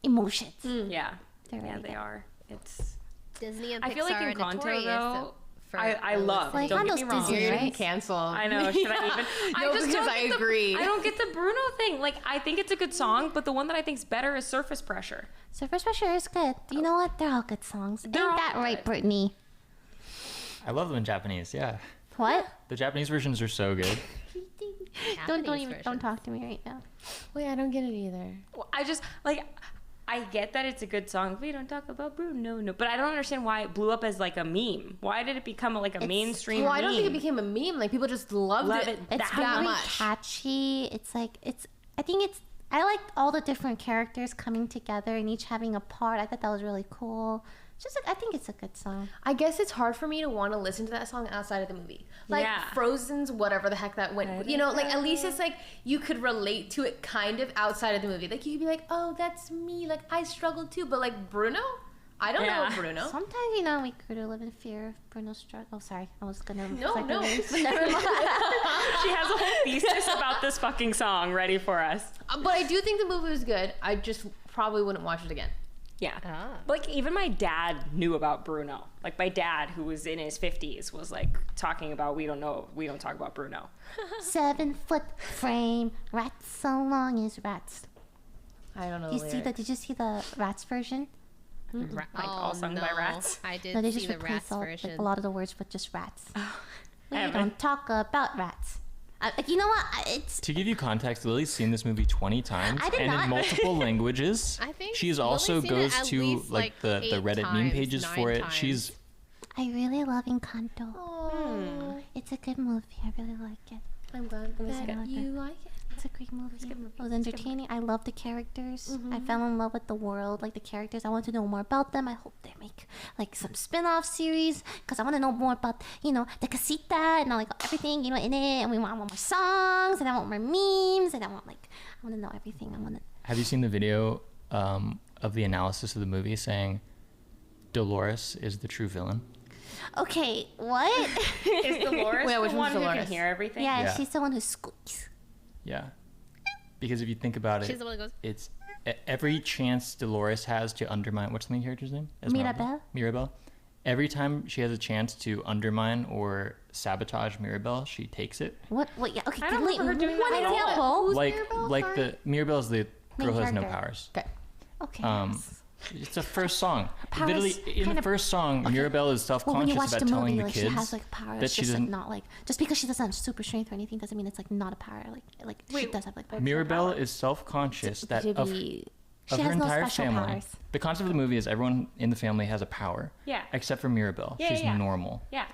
[SPEAKER 4] emotions.
[SPEAKER 3] Yeah.
[SPEAKER 4] They're
[SPEAKER 3] Yeah,
[SPEAKER 4] really
[SPEAKER 3] they
[SPEAKER 4] good.
[SPEAKER 3] are. It's
[SPEAKER 5] Disney and Pixar
[SPEAKER 3] I feel like
[SPEAKER 5] are
[SPEAKER 3] Encanto
[SPEAKER 5] notorious
[SPEAKER 3] though.
[SPEAKER 5] for
[SPEAKER 3] I love.
[SPEAKER 4] Well,
[SPEAKER 3] Don't get
[SPEAKER 4] Encanto's
[SPEAKER 3] me wrong.
[SPEAKER 4] Disney,
[SPEAKER 1] You're gonna
[SPEAKER 4] right?
[SPEAKER 1] get canceled.
[SPEAKER 3] I know. Should I even?
[SPEAKER 1] No, because
[SPEAKER 3] don't
[SPEAKER 1] I
[SPEAKER 3] get the-
[SPEAKER 1] agree.
[SPEAKER 3] I don't get the Bruno thing. Like, I think it's a good song, but the one that I think's better is Surface Pressure.
[SPEAKER 4] Surface Pressure is good. You know what? They're all good songs.
[SPEAKER 3] They're
[SPEAKER 4] Ain't
[SPEAKER 3] all
[SPEAKER 4] that right,
[SPEAKER 3] good.
[SPEAKER 4] Brittany?
[SPEAKER 2] I love them in Japanese. Yeah,
[SPEAKER 4] What?
[SPEAKER 2] the Japanese versions are so good.
[SPEAKER 5] Japanese
[SPEAKER 4] Don't
[SPEAKER 5] versions.
[SPEAKER 4] talk to me right now.
[SPEAKER 1] Wait, I don't get it either.
[SPEAKER 3] Well, I just like. I get that it's a good song. We don't talk about Bruno, no. But I don't understand why it blew up as like a meme. Why did it become like a mainstream
[SPEAKER 1] Well,
[SPEAKER 3] meme?
[SPEAKER 1] I don't think it became a meme. Like people just loved
[SPEAKER 3] Love
[SPEAKER 1] it.
[SPEAKER 3] it
[SPEAKER 4] It's
[SPEAKER 3] that
[SPEAKER 4] very
[SPEAKER 1] much.
[SPEAKER 4] catchy. It's like I think it's. I liked all the different characters coming together and each having a part. I thought that was really cool. Just like, I think it's a good song.
[SPEAKER 1] I guess it's hard for me to want to listen to that song outside of the movie. Like Frozen's whatever the heck that went. You know, like at least it's like you could relate to it kind of outside of the movie. Like you could be like, oh, that's me. Like I struggled too. But like Bruno, I don't know Bruno.
[SPEAKER 4] Sometimes, you know, we grew to live in fear of Bruno's struggle. Oh, sorry. I was gonna...
[SPEAKER 1] No.
[SPEAKER 4] Never mind.
[SPEAKER 3] She has a whole thesis about this fucking song ready for us.
[SPEAKER 1] But I do think the movie was good. I just probably wouldn't watch it again.
[SPEAKER 3] Yeah. Like, even my dad knew about Bruno. Like, my dad, who was in his 50s, was, like, talking about, we don't talk about Bruno.
[SPEAKER 4] 7-foot frame, rats so long as rats.
[SPEAKER 1] I don't know.
[SPEAKER 4] Did you see the rats version?
[SPEAKER 3] Like, all sung by rats?
[SPEAKER 5] I did
[SPEAKER 4] No, they
[SPEAKER 5] see
[SPEAKER 4] just
[SPEAKER 5] the
[SPEAKER 4] replace
[SPEAKER 5] rats version.
[SPEAKER 4] like, a lot of the words with just rats. We
[SPEAKER 3] haven't.
[SPEAKER 4] don't talk about rats. You know what? It's
[SPEAKER 2] To give you context, Lily's seen this movie 20 times
[SPEAKER 4] I did
[SPEAKER 2] and
[SPEAKER 4] not.
[SPEAKER 2] in multiple languages.
[SPEAKER 5] I think
[SPEAKER 2] She's also
[SPEAKER 5] Lily's seen it
[SPEAKER 2] goes
[SPEAKER 5] at
[SPEAKER 2] to
[SPEAKER 5] least,
[SPEAKER 2] like the
[SPEAKER 5] 8
[SPEAKER 2] Reddit meme
[SPEAKER 5] times,
[SPEAKER 2] pages
[SPEAKER 5] 9
[SPEAKER 2] for it.
[SPEAKER 5] times.
[SPEAKER 2] She's
[SPEAKER 4] I really love Encanto. It's a good movie. I really like it.
[SPEAKER 1] I'm glad that you like it.
[SPEAKER 4] It's a great movie. It was entertaining. I love the characters. I fell in love with the world, like the characters. I want to know more about them. I hope they make like some spin-off series because I want to know more about, you know, the casita and like everything, you know, in it. And I want more songs and I want more memes and I want to know everything.
[SPEAKER 2] Have you seen the video of the analysis of the movie saying Dolores is the true villain?
[SPEAKER 4] Okay, what?
[SPEAKER 3] Is Dolores
[SPEAKER 1] Wait,
[SPEAKER 3] the
[SPEAKER 1] which
[SPEAKER 3] one
[SPEAKER 1] one's
[SPEAKER 3] who can
[SPEAKER 1] Dolores?
[SPEAKER 3] hear everything?
[SPEAKER 4] Yeah, she's the one who squeaks.
[SPEAKER 2] Yeah. Because if you think about
[SPEAKER 5] She's
[SPEAKER 2] it,
[SPEAKER 5] the one that goes,
[SPEAKER 2] it's every chance Dolores has to undermine, what's the main character's name?
[SPEAKER 4] Mirabel.
[SPEAKER 2] Mirabel. Every time she has a chance to undermine or sabotage Mirabel, she takes it.
[SPEAKER 4] What? Yeah, okay,
[SPEAKER 3] I don't remember her doing
[SPEAKER 4] one
[SPEAKER 3] that at all.
[SPEAKER 4] example.
[SPEAKER 1] Who's
[SPEAKER 2] like
[SPEAKER 1] Mirabel?
[SPEAKER 2] like
[SPEAKER 1] Sorry.
[SPEAKER 2] the Mirabel's the girl who has no
[SPEAKER 4] character.
[SPEAKER 2] powers.
[SPEAKER 1] Okay.
[SPEAKER 4] Okay.
[SPEAKER 2] It's the first song.
[SPEAKER 4] powers
[SPEAKER 2] Literally in
[SPEAKER 4] kind
[SPEAKER 2] the
[SPEAKER 4] of-
[SPEAKER 2] first song,
[SPEAKER 4] okay.
[SPEAKER 2] Mirabel is
[SPEAKER 4] Well, when you
[SPEAKER 2] self-conscious
[SPEAKER 4] watch
[SPEAKER 2] about
[SPEAKER 4] the
[SPEAKER 2] telling
[SPEAKER 4] movie,
[SPEAKER 2] the
[SPEAKER 4] like
[SPEAKER 2] kids
[SPEAKER 4] she has like powers,
[SPEAKER 2] that she
[SPEAKER 4] just like
[SPEAKER 2] doesn't.
[SPEAKER 4] not like just because she doesn't have super strength or anything doesn't mean it's like not a power. Like she
[SPEAKER 3] Wait,
[SPEAKER 4] does have like powers.
[SPEAKER 2] Mirabel is self-conscious that
[SPEAKER 1] To
[SPEAKER 2] of
[SPEAKER 1] be-
[SPEAKER 4] She
[SPEAKER 2] her
[SPEAKER 4] has no
[SPEAKER 2] entire
[SPEAKER 4] special
[SPEAKER 2] family.
[SPEAKER 4] powers.
[SPEAKER 2] The concept of the movie is everyone in the family has a power.
[SPEAKER 3] Yeah.
[SPEAKER 2] Except for Mirabel.
[SPEAKER 3] Yeah,
[SPEAKER 2] She's
[SPEAKER 3] yeah.
[SPEAKER 2] normal.
[SPEAKER 3] Yeah.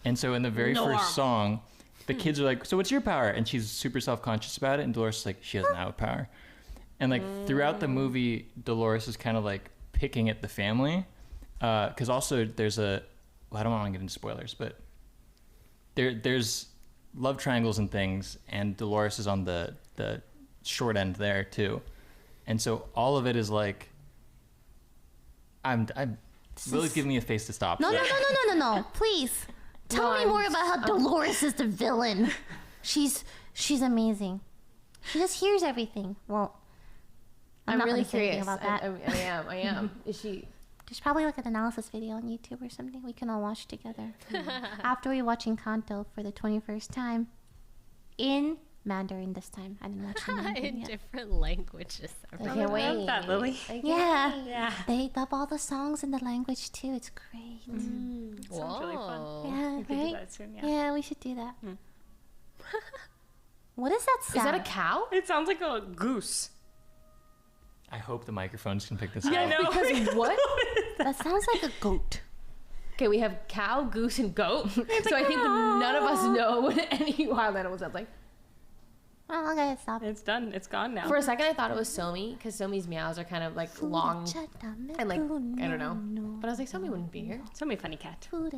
[SPEAKER 2] And so in the very
[SPEAKER 3] Normal.
[SPEAKER 2] first song, the kids are like, "So what's your power?" And she's super self-conscious about it. And Dolores is like, "She doesn't have a power." And like throughout the movie, Dolores is kind of like picking at the family, because also there's well, I don't want to get into spoilers, but there's love triangles and things, and Dolores is on the short end there too. And so all of it is like, Lily's giving me a face to stop.
[SPEAKER 4] No,
[SPEAKER 2] so-
[SPEAKER 4] no, no, no, no, no, no. Please tell me more about how Dolores is the villain. She's amazing. She just hears everything. Well, I'm not
[SPEAKER 1] really
[SPEAKER 4] gonna say anything
[SPEAKER 1] curious.
[SPEAKER 4] about that.
[SPEAKER 1] I am. Is she?
[SPEAKER 4] There's probably like an analysis video on YouTube or something we can all watch together after we watch Encanto for the 21st time in Mandarin this time. I didn't watch it in Mandarin
[SPEAKER 5] in
[SPEAKER 4] yet.
[SPEAKER 5] different languages.
[SPEAKER 1] I can't wait.
[SPEAKER 3] Love that, Lily.
[SPEAKER 4] Yeah.
[SPEAKER 3] Yeah.
[SPEAKER 4] They dub all the songs in the language too. It's great.
[SPEAKER 3] Sounds really fun.
[SPEAKER 4] Yeah,
[SPEAKER 3] We could do
[SPEAKER 4] right?
[SPEAKER 3] that soon, yeah.
[SPEAKER 4] Yeah, we should do that. What is that sound?
[SPEAKER 1] Is that a cow?
[SPEAKER 3] It sounds like a goose.
[SPEAKER 2] I hope the microphones can pick this
[SPEAKER 3] I
[SPEAKER 2] up.
[SPEAKER 3] know.
[SPEAKER 1] Because what?
[SPEAKER 4] That sounds like a goat.
[SPEAKER 1] Okay, we have cow, goose, and goat. So I think none of us know what any wild animal sounds like.
[SPEAKER 4] Oh, okay, stop.
[SPEAKER 3] It's done. It's gone now.
[SPEAKER 1] For a second, I thought it was Somi, because Somi's meows are kind of like long and like, I don't know. But I was like, Somi wouldn't be here.
[SPEAKER 3] So many funny cat.
[SPEAKER 2] For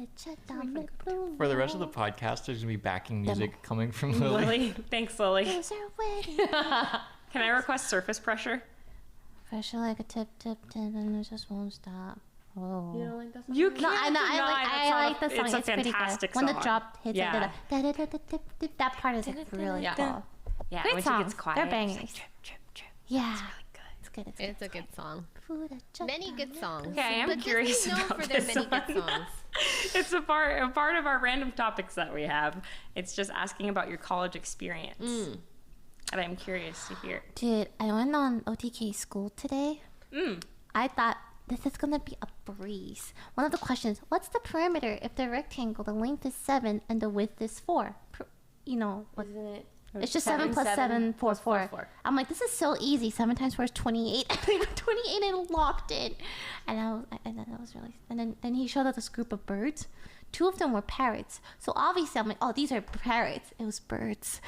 [SPEAKER 2] the rest of the podcast, there's gonna be backing music coming from Lily.
[SPEAKER 3] Lily. Thanks, Lily. Can I request surface pressure?
[SPEAKER 4] Pressure like a tip, tip, tip, and it just won't stop. Oh.
[SPEAKER 1] You don't like that song?
[SPEAKER 3] You can't
[SPEAKER 4] No, I know. I like the song.
[SPEAKER 3] It's a
[SPEAKER 4] pretty good.
[SPEAKER 3] fantastic
[SPEAKER 4] When
[SPEAKER 3] song.
[SPEAKER 4] the drop hits,
[SPEAKER 3] Yeah.
[SPEAKER 4] like, that part is like really
[SPEAKER 1] Yeah.
[SPEAKER 4] cool.
[SPEAKER 3] Yeah,
[SPEAKER 4] Great
[SPEAKER 3] when
[SPEAKER 4] songs.
[SPEAKER 3] she gets quiet.
[SPEAKER 4] They're
[SPEAKER 3] it's
[SPEAKER 4] bangers.
[SPEAKER 3] like, drip, drip, drip.
[SPEAKER 4] Yeah.
[SPEAKER 3] It's really good.
[SPEAKER 4] It's good. It's
[SPEAKER 5] It's a good song.
[SPEAKER 4] good.
[SPEAKER 5] Many good songs.
[SPEAKER 3] Okay, I am
[SPEAKER 5] but
[SPEAKER 3] curious
[SPEAKER 5] Disney's known
[SPEAKER 3] about
[SPEAKER 5] for their
[SPEAKER 3] this
[SPEAKER 5] many good
[SPEAKER 3] one.
[SPEAKER 5] songs.
[SPEAKER 3] It's a part of our random topics that we have. It's just asking about your college experience. And I'm curious to hear.
[SPEAKER 4] Dude, I went on OTK school today. I thought this is gonna be a breeze. One of the questions: what's the perimeter if the rectangle, the length is 7 and the width is 4? You know, what,
[SPEAKER 1] Isn't it?
[SPEAKER 4] it's just 7 plus 7 plus 4.
[SPEAKER 1] 4.
[SPEAKER 4] I'm like, this is so easy. 7 times 4 is 28. I put 28 and locked it. And that was really. And then he showed us this group of birds. 2 of them were parrots. So obviously, I'm like, oh, these are parrots. It was birds.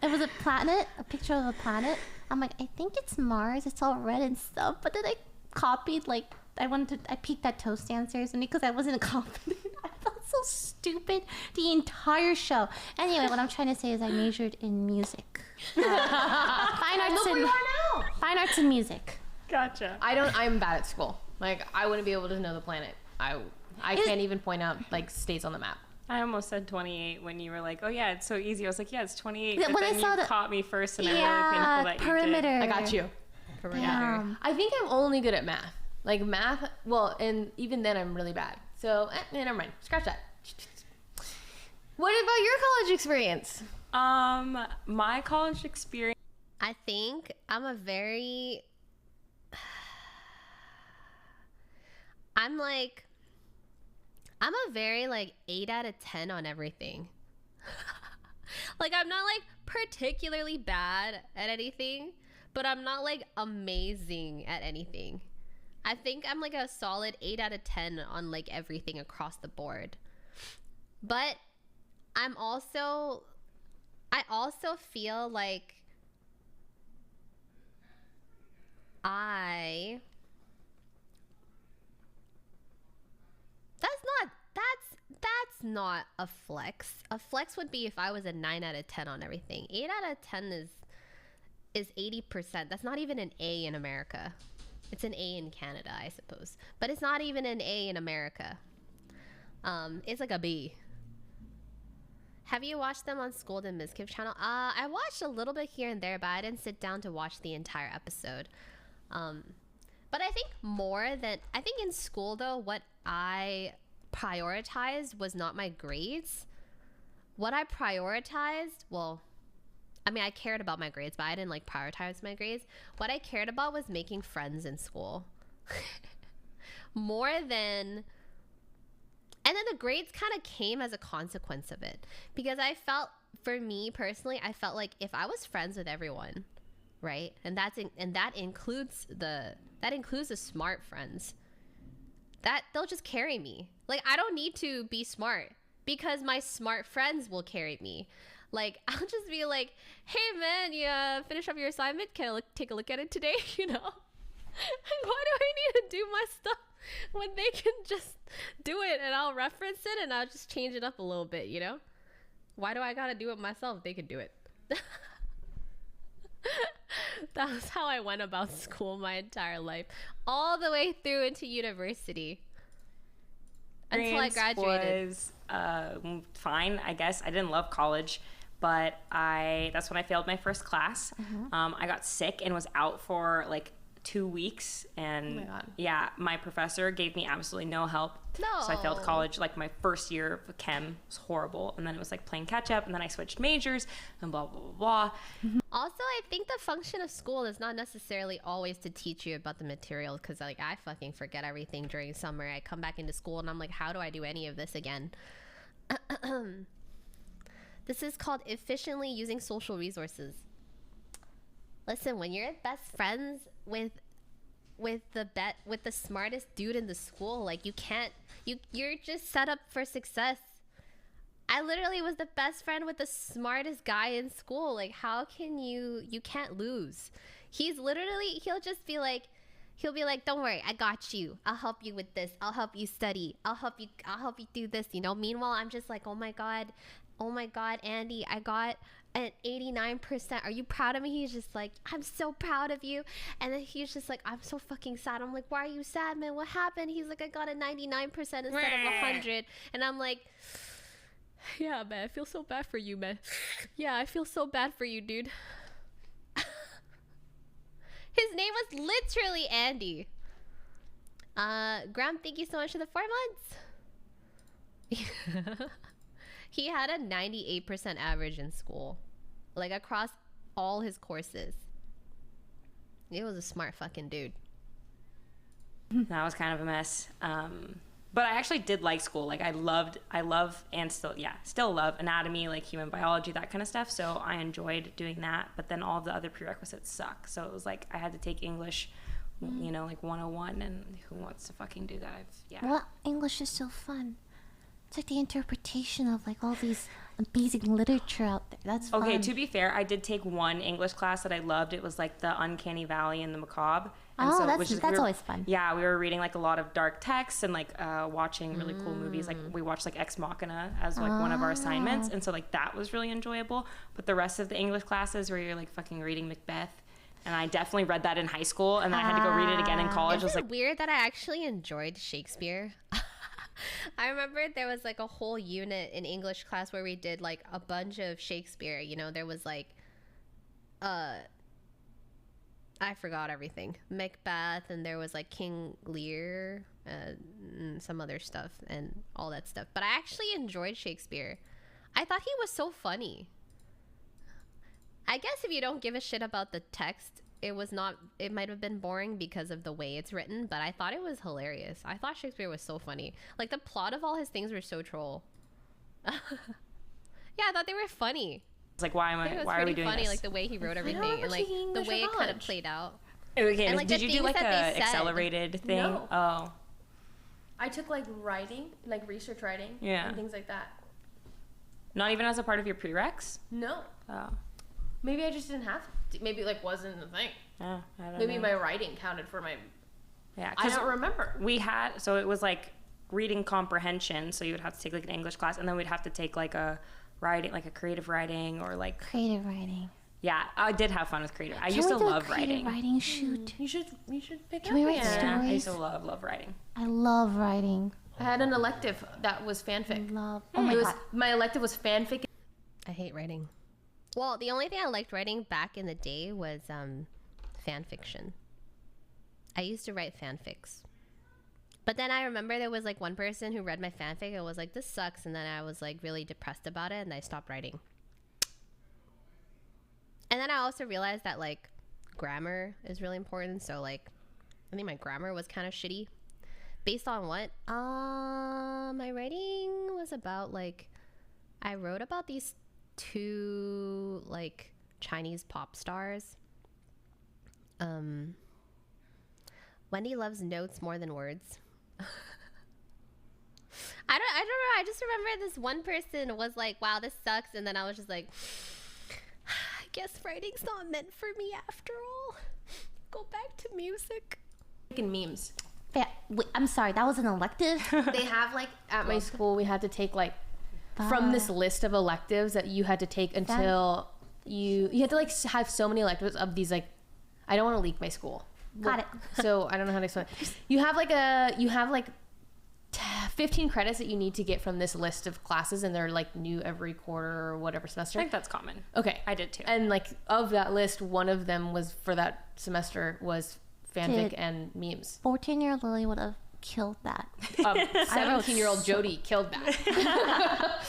[SPEAKER 4] It was a planet, a picture of a planet. I'm like, I think it's Mars. It's all red and stuff. But then I copied like I peeked at toast dancers, and because I wasn't confident, I felt so stupid the entire show. Anyway, what I'm trying to say is I majored in music. Fine arts and music.
[SPEAKER 3] Gotcha.
[SPEAKER 1] I'm bad at school. Like, I wouldn't be able to know the planet. I can't even point out, like, states on the map.
[SPEAKER 3] I almost said 28 when you were like, oh yeah, it's so easy. I was like, yeah, it's 28.
[SPEAKER 4] Yeah,
[SPEAKER 3] But
[SPEAKER 4] when
[SPEAKER 3] then
[SPEAKER 4] I saw
[SPEAKER 3] you caught me first, and I'm really thankful that
[SPEAKER 4] perimeter.
[SPEAKER 3] you did.
[SPEAKER 1] I got you.
[SPEAKER 4] Damn.
[SPEAKER 1] I think I'm only good at math. Like, math, well, and even then I'm really bad. So, never mind. Scratch that. What about your college experience?
[SPEAKER 3] My college experience.
[SPEAKER 5] I think I'm a very like 8 out of 10 on everything. Like, I'm not like particularly bad at anything, but I'm not like amazing at anything. I think I'm like a solid 8 out of 10 on like everything across the board. But I also feel like that's not a flex. A flex would be if I was a 9 out of 10 on everything. 8 out of 10 is 80%. That's not even an A in America. It's an A in Canada, I suppose. But it's not even an A in America. It's like a B. Have you watched them on Schooled and Mizkif channel? I watched a little bit here and there, but I didn't sit down to watch the entire episode. But I think in school though, what I prioritized was not my grades. What I prioritized, well, I mean, I cared about my grades, but I didn't like prioritize my grades. What I cared about was making friends in school. More than... And then the grades kind of came as a consequence of it. Because I felt, for me personally, I felt like if I was friends with everyone, right? And that includes the smart friends. That they'll just carry me. Like, I don't need to be smart because my smart friends will carry me. Like, I'll just be like, hey man, you finish up your assignment? Can I take a look at it today? You know? Why do I need to do my stuff when they can just do it and I'll reference it and I'll just change it up a little bit, you know? Why do I gotta do it myself? They could do it. That was how I went about school my entire life, all the way through into university until I graduated.
[SPEAKER 3] Was fine, I guess. I didn't love college, but that's when I failed my first class. I got sick and was out for like 2 weeks, and my professor gave me absolutely no help. So I failed college. Like, my first year of chem was horrible, and then it was like playing catch up, and then I switched majors and blah blah blah blah.
[SPEAKER 5] Also, I think the function of school is not necessarily always to teach you about the material, because like I fucking forget everything during summer. I come back into school and I'm like, how do I do any of this again? This is called efficiently using social resources. Listen, when you're best friends with the smartest dude in the school, like, you're just set up for success. I literally was the best friend with the smartest guy in school. Like, how can you can't lose. He'll just be like, don't worry, I got you. I'll help you with this. I'll help you study. I'll help you do this, you know? Meanwhile, I'm just like, oh my God, Andy, I got an 89%. Are you proud of me? He's just like, I'm so proud of you. And then he's just like, I'm so fucking sad. I'm like, why are you sad, man? What happened? He's like, I got a 99% instead of 100. And I'm like, yeah, man, I feel so bad for you, man. Yeah, I feel so bad for you, dude. His name was literally Andy. Graham, thank you so much for the 4 months. He had a 98% average in school, like, across all his courses. He was a smart fucking dude.
[SPEAKER 3] That was kind of a mess. But I actually did like school. Like, I love and still love anatomy, like human biology, that kind of stuff. So I enjoyed doing that. But then all of the other prerequisites suck. So it was like I had to take English, like 101, and who wants to fucking do that?
[SPEAKER 4] Well, English is so fun. It's like the interpretation of like all these amazing literature out there. That's fun.
[SPEAKER 3] Okay, to be fair, I did take one English class that I loved. It was like the Uncanny Valley and the Macabre. And
[SPEAKER 4] that's always fun.
[SPEAKER 3] Yeah, we were reading like a lot of dark texts and like watching really cool movies. Like we watched like Ex Machina as like one of our assignments, and so like that was really enjoyable. But the rest of the English classes where you're like fucking reading Macbeth, and I definitely read that in high school, and then I had to go read it again in college.
[SPEAKER 5] Is
[SPEAKER 3] it was
[SPEAKER 5] it
[SPEAKER 3] like
[SPEAKER 5] weird that I actually enjoyed Shakespeare? I remember there was like a whole unit in English class where we did like a bunch of Shakespeare. You know, there was like, I forgot everything. Macbeth, and there was like King Lear, and some other stuff, and all that stuff. But I actually enjoyed Shakespeare. I thought he was so funny. I guess if you don't give a shit about the text, it might have been boring because of the way it's written, but I thought it was hilarious. I thought Shakespeare was so funny. Like, the plot of all his things were so troll. Yeah, I thought they were funny.
[SPEAKER 3] It's like, why are we doing
[SPEAKER 5] funny,
[SPEAKER 3] this?
[SPEAKER 5] like the way he wrote everything and like the way it kind of played out.
[SPEAKER 3] Okay,
[SPEAKER 5] and, like,
[SPEAKER 3] did you do like a accelerated thing?
[SPEAKER 1] No.
[SPEAKER 3] Oh.
[SPEAKER 1] I took like writing, like research writing, and things like that.
[SPEAKER 3] Not even as a part of your prereqs?
[SPEAKER 1] No.
[SPEAKER 3] Oh.
[SPEAKER 1] Maybe I just didn't have to. Maybe it like wasn't a thing.
[SPEAKER 3] Oh, I don't
[SPEAKER 1] Maybe
[SPEAKER 3] know.
[SPEAKER 1] my writing counted for my.
[SPEAKER 3] Yeah,
[SPEAKER 1] I don't remember.
[SPEAKER 3] So it was like reading comprehension. So you would have to take like an English class, and then we'd have to take like a writing, like a creative writing, or like
[SPEAKER 4] creative writing.
[SPEAKER 3] Yeah, I did have fun with creative. I
[SPEAKER 4] Can
[SPEAKER 3] used
[SPEAKER 4] we
[SPEAKER 3] to
[SPEAKER 4] do a
[SPEAKER 3] love
[SPEAKER 4] creative
[SPEAKER 3] writing.
[SPEAKER 4] Writing shoot.
[SPEAKER 1] You should pick
[SPEAKER 4] Can we
[SPEAKER 1] up
[SPEAKER 4] write
[SPEAKER 1] again.
[SPEAKER 3] Yeah, I
[SPEAKER 4] stories?
[SPEAKER 3] used to love writing.
[SPEAKER 4] I love writing.
[SPEAKER 1] I had an elective that was fanfic.
[SPEAKER 4] Oh my god.
[SPEAKER 1] My elective was fanfic.
[SPEAKER 5] I hate writing. Well, the only thing I liked writing back in the day was fan fiction. I used to write fanfics. But then I remember there was like one person who read my fanfic and was like, this sucks. And then I was like really depressed about it and I stopped writing. And then I also realized that like grammar is really important. So like I think my grammar was kind of shitty. Based on what? My writing was about like, I wrote about these two like Chinese pop stars. Wendy loves notes more than words. I don't know. I just remember this one person was like, wow, this sucks. And then I was just like, I guess writing's not meant for me after all. Go back to music.
[SPEAKER 1] Making memes.
[SPEAKER 4] Yeah, wait, I'm sorry, that was an elective?
[SPEAKER 1] They have like at my school we had to take like from this list of electives that you had to take until you had to like have so many electives of these like, I don't want to leak my school.
[SPEAKER 4] Got it.
[SPEAKER 1] So I don't know how to explain it. You have like 15 credits that you need to get from this list of classes, and they're like new every quarter or whatever semester.
[SPEAKER 3] I think that's common.
[SPEAKER 1] Okay.
[SPEAKER 3] I did too.
[SPEAKER 1] And like of that list, one of them was for that semester was fanfic and memes.
[SPEAKER 4] 14-year-old Lily would have killed that.
[SPEAKER 1] 17-year-old Jody killed that.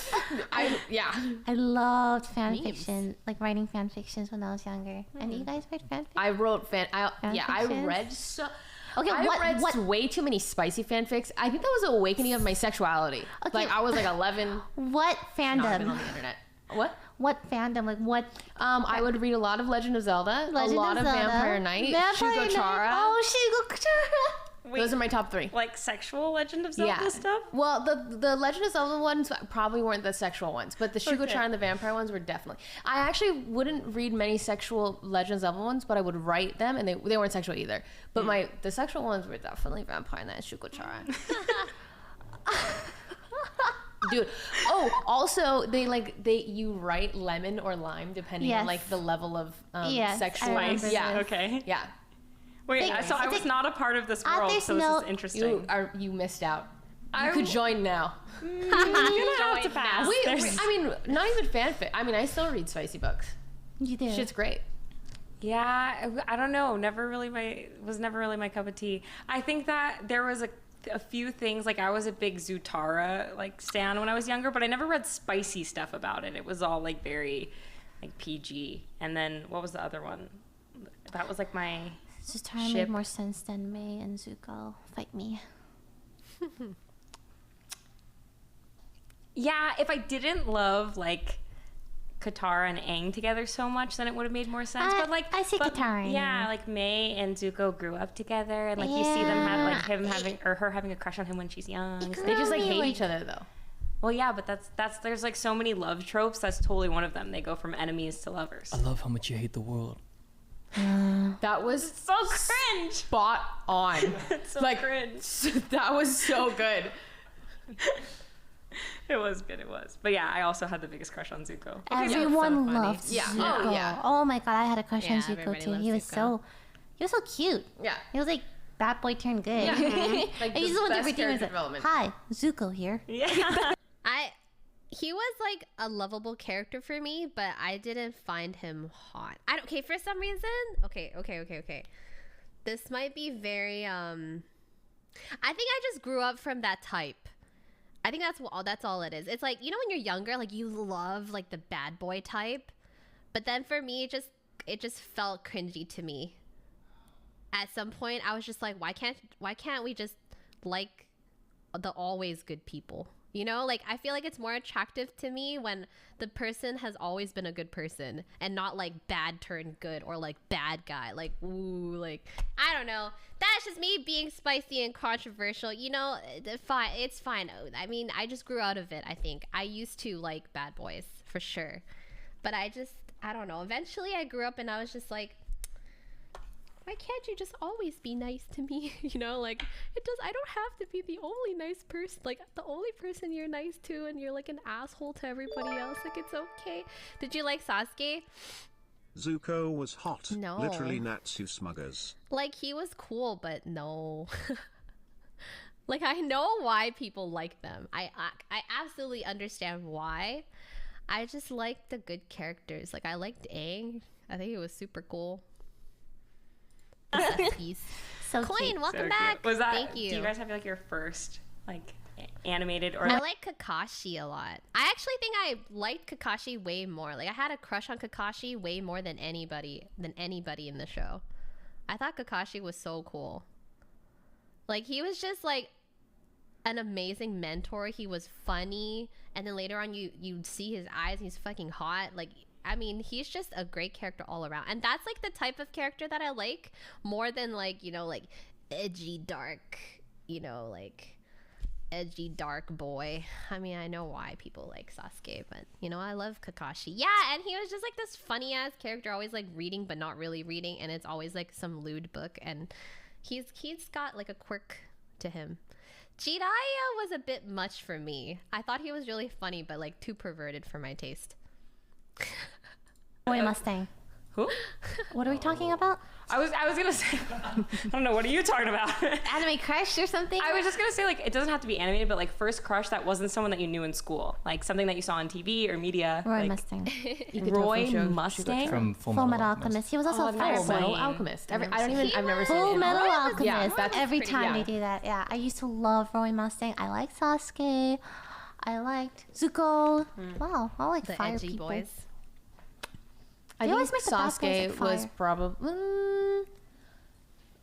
[SPEAKER 4] I loved fan fiction, like writing fan fictions when I was younger. And you guys read fan fiction?
[SPEAKER 1] I wrote I read so.
[SPEAKER 4] Okay,
[SPEAKER 1] I read way too many spicy fanfics. I think that was an awakening of my sexuality.
[SPEAKER 4] Okay.
[SPEAKER 1] Like I was like 11.
[SPEAKER 4] What fandom?
[SPEAKER 1] Not been on the internet.
[SPEAKER 4] What fandom? Like what?
[SPEAKER 1] I would read a lot of Legend of Zelda, a lot of Vampire Knight,
[SPEAKER 4] Vampire
[SPEAKER 1] Shugo Chara.
[SPEAKER 4] Knight. Oh, Shugo Chara.
[SPEAKER 1] Those are my top 3.
[SPEAKER 3] Like sexual Legend of Zelda stuff?
[SPEAKER 1] Well, the Legend of Zelda ones probably weren't the sexual ones, but the Shugo Chara and the vampire ones were definitely. I actually wouldn't read many sexual Legend of Zelda ones, but I would write them, and they weren't sexual either. But the sexual ones were definitely Vampire Knight and Shugo Chara. Dude. Oh, also you write lemon or lime depending on like the level of sexual.
[SPEAKER 3] Yeah. Okay.
[SPEAKER 1] Yeah.
[SPEAKER 3] Wait, so I was not a part of this world, so this is interesting.
[SPEAKER 1] You missed out. You could join now.
[SPEAKER 3] I'm gonna have to pass.
[SPEAKER 1] I mean, not even fanfic. I mean, I still read spicy books.
[SPEAKER 4] You do.
[SPEAKER 1] Shit's great.
[SPEAKER 3] Yeah, I don't know. Was never really my cup of tea. I think that there was a few things, like I was a big Zutara like stan when I was younger, but I never read spicy stuff about it. It was all like very like PG. And then what was the other one? That was like my
[SPEAKER 4] Zutara made more sense than Mei and Zuko. Fight me.
[SPEAKER 3] Yeah, if I didn't love like Katara and Aang together so much, then it would have made more sense. But like
[SPEAKER 4] I see Katara and
[SPEAKER 3] yeah, like Mei and Zuko grew up together, and like you see them have like her having a crush on him when she's young.
[SPEAKER 1] They just like hate each other though.
[SPEAKER 3] Well, yeah, but that's there's like so many love tropes. That's totally one of them. They go from enemies to lovers.
[SPEAKER 2] I love how much you hate the world.
[SPEAKER 1] That was
[SPEAKER 3] So cringe.
[SPEAKER 1] spot on.
[SPEAKER 3] It's so
[SPEAKER 1] Like,
[SPEAKER 3] cringe.
[SPEAKER 1] that was so good.
[SPEAKER 3] It was good. It was. But yeah, I also had the biggest crush on Zuko.
[SPEAKER 4] Everyone
[SPEAKER 3] so funny.
[SPEAKER 4] loved
[SPEAKER 1] Yeah.
[SPEAKER 4] Zuko.
[SPEAKER 1] Oh, yeah.
[SPEAKER 4] Oh my god, I had a crush on
[SPEAKER 5] Yeah,
[SPEAKER 4] Zuko
[SPEAKER 5] everybody
[SPEAKER 4] too.
[SPEAKER 5] loves
[SPEAKER 4] He was
[SPEAKER 5] Zuko.
[SPEAKER 4] so cute.
[SPEAKER 1] Yeah.
[SPEAKER 4] He was like bad boy turned good.
[SPEAKER 1] Yeah. Like,
[SPEAKER 4] I used to
[SPEAKER 1] the
[SPEAKER 4] want
[SPEAKER 1] best
[SPEAKER 4] everything was
[SPEAKER 1] character
[SPEAKER 4] like,
[SPEAKER 1] development.
[SPEAKER 4] hi, Zuko here.
[SPEAKER 3] Yeah.
[SPEAKER 5] He was like a lovable character for me, but I didn't find him hot. Okay, for some reason. Okay. This might be very I think I just grew up from that type. I think that's all it is. It's like, you know, when you're younger, like you love like the bad boy type, but then for me it just felt cringy to me. At some point I was just like, why can't we just like the always good people? You know, like I feel like it's more attractive to me when the person has always been a good person and not like bad turned good or like bad guy. Like, ooh, like, I don't know. That's just me being spicy and controversial. You know, it's fine. I mean, I just grew out of it, I think. I used to like bad boys for sure. But I don't know. Eventually I grew up and I was just like, why can't you just always be nice to me? You know, like I don't have to be the only nice person, like the only person you're nice to and you're like an asshole to everybody else. Like, it's okay. Did you like Sasuke?
[SPEAKER 7] Zuko was hot.
[SPEAKER 5] No.
[SPEAKER 7] Literally Natsu smuggers.
[SPEAKER 5] Like, he was cool, but no. Like, I know why people like them. I absolutely understand why. I just like the good characters. Like, I liked Aang. I think it was super cool.
[SPEAKER 4] So
[SPEAKER 5] Coin,
[SPEAKER 4] cute.
[SPEAKER 5] welcome
[SPEAKER 3] So
[SPEAKER 5] back.
[SPEAKER 3] cute. Was that?
[SPEAKER 5] Thank you.
[SPEAKER 3] Do you guys have like your first like animated or?
[SPEAKER 5] I like Kakashi a lot. I actually think I liked Kakashi way more. Like, I had a crush on Kakashi way more than anybody in the show. I thought Kakashi was so cool. Like, he was just like an amazing mentor. He was funny, and then later on you'd see his eyes and he's fucking hot. Like, I mean, he's just a great character all around. And that's like the type of character that I like more than like, you know, like edgy dark, you know, like edgy dark boy. I mean, I know why people like Sasuke, but you know, I love Kakashi. Yeah, and he was just like this funny ass character, always like reading but not really reading, and it's always like some lewd book, and he's got like a quirk to him. Jiraiya was a bit much for me. I thought he was really funny, but like too perverted for my taste.
[SPEAKER 4] Boy Mustang.
[SPEAKER 3] Who?
[SPEAKER 4] What are we talking about?
[SPEAKER 3] I was gonna say. I don't know. What are you talking about?
[SPEAKER 4] Anime crush or something?
[SPEAKER 3] I was just gonna say, like, it doesn't have to be animated, but like first crush that wasn't someone that you knew in school, like something that you saw on TV or media.
[SPEAKER 4] Roy
[SPEAKER 3] like,
[SPEAKER 4] Mustang.
[SPEAKER 3] Roy Mustang.
[SPEAKER 2] From
[SPEAKER 4] Full Metal Alchemist. He was also a
[SPEAKER 1] Full
[SPEAKER 4] fire
[SPEAKER 1] Metal
[SPEAKER 4] boy.
[SPEAKER 1] Alchemist. I've never seen
[SPEAKER 4] Full
[SPEAKER 1] it.
[SPEAKER 4] Metal
[SPEAKER 1] Yeah,
[SPEAKER 4] Alchemist.
[SPEAKER 1] that's
[SPEAKER 4] Every
[SPEAKER 1] pretty-
[SPEAKER 4] time
[SPEAKER 1] yeah.
[SPEAKER 4] they do that. Yeah, I used to love Roy Mustang. I liked Sasuke. I liked Zuko. Wow, I like
[SPEAKER 5] The
[SPEAKER 4] fire
[SPEAKER 5] edgy
[SPEAKER 4] people.
[SPEAKER 5] boys.
[SPEAKER 1] I
[SPEAKER 4] They
[SPEAKER 1] think
[SPEAKER 4] always make the bad boys
[SPEAKER 1] Sasuke
[SPEAKER 4] like
[SPEAKER 1] was
[SPEAKER 4] fire.
[SPEAKER 1] probably.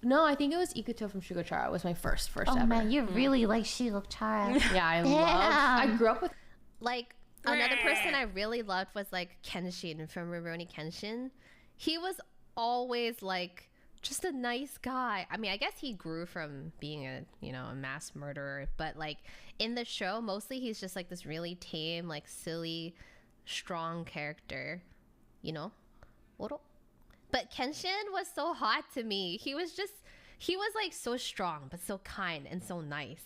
[SPEAKER 1] No, I think it was Ikuto from Shugochara. Was my first
[SPEAKER 4] Oh
[SPEAKER 1] ever.
[SPEAKER 4] man, you really like Shugochara.
[SPEAKER 1] Yeah, I
[SPEAKER 4] Damn.
[SPEAKER 1] loved. I grew up with.
[SPEAKER 5] Like, another person I really loved was like Kenshin from Rurouni Kenshin. He was always like just a nice guy. I mean, I guess he grew from being a mass murderer, but like in the show, mostly he's just like this really tame, like silly, strong character, you know. But Kenshin was so hot to me. He was like so strong, but so kind and so nice.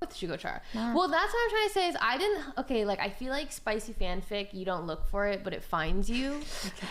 [SPEAKER 1] With Shugochara. Well, that's what I'm trying to say is I feel like spicy fanfic, you don't look for it, but it finds you.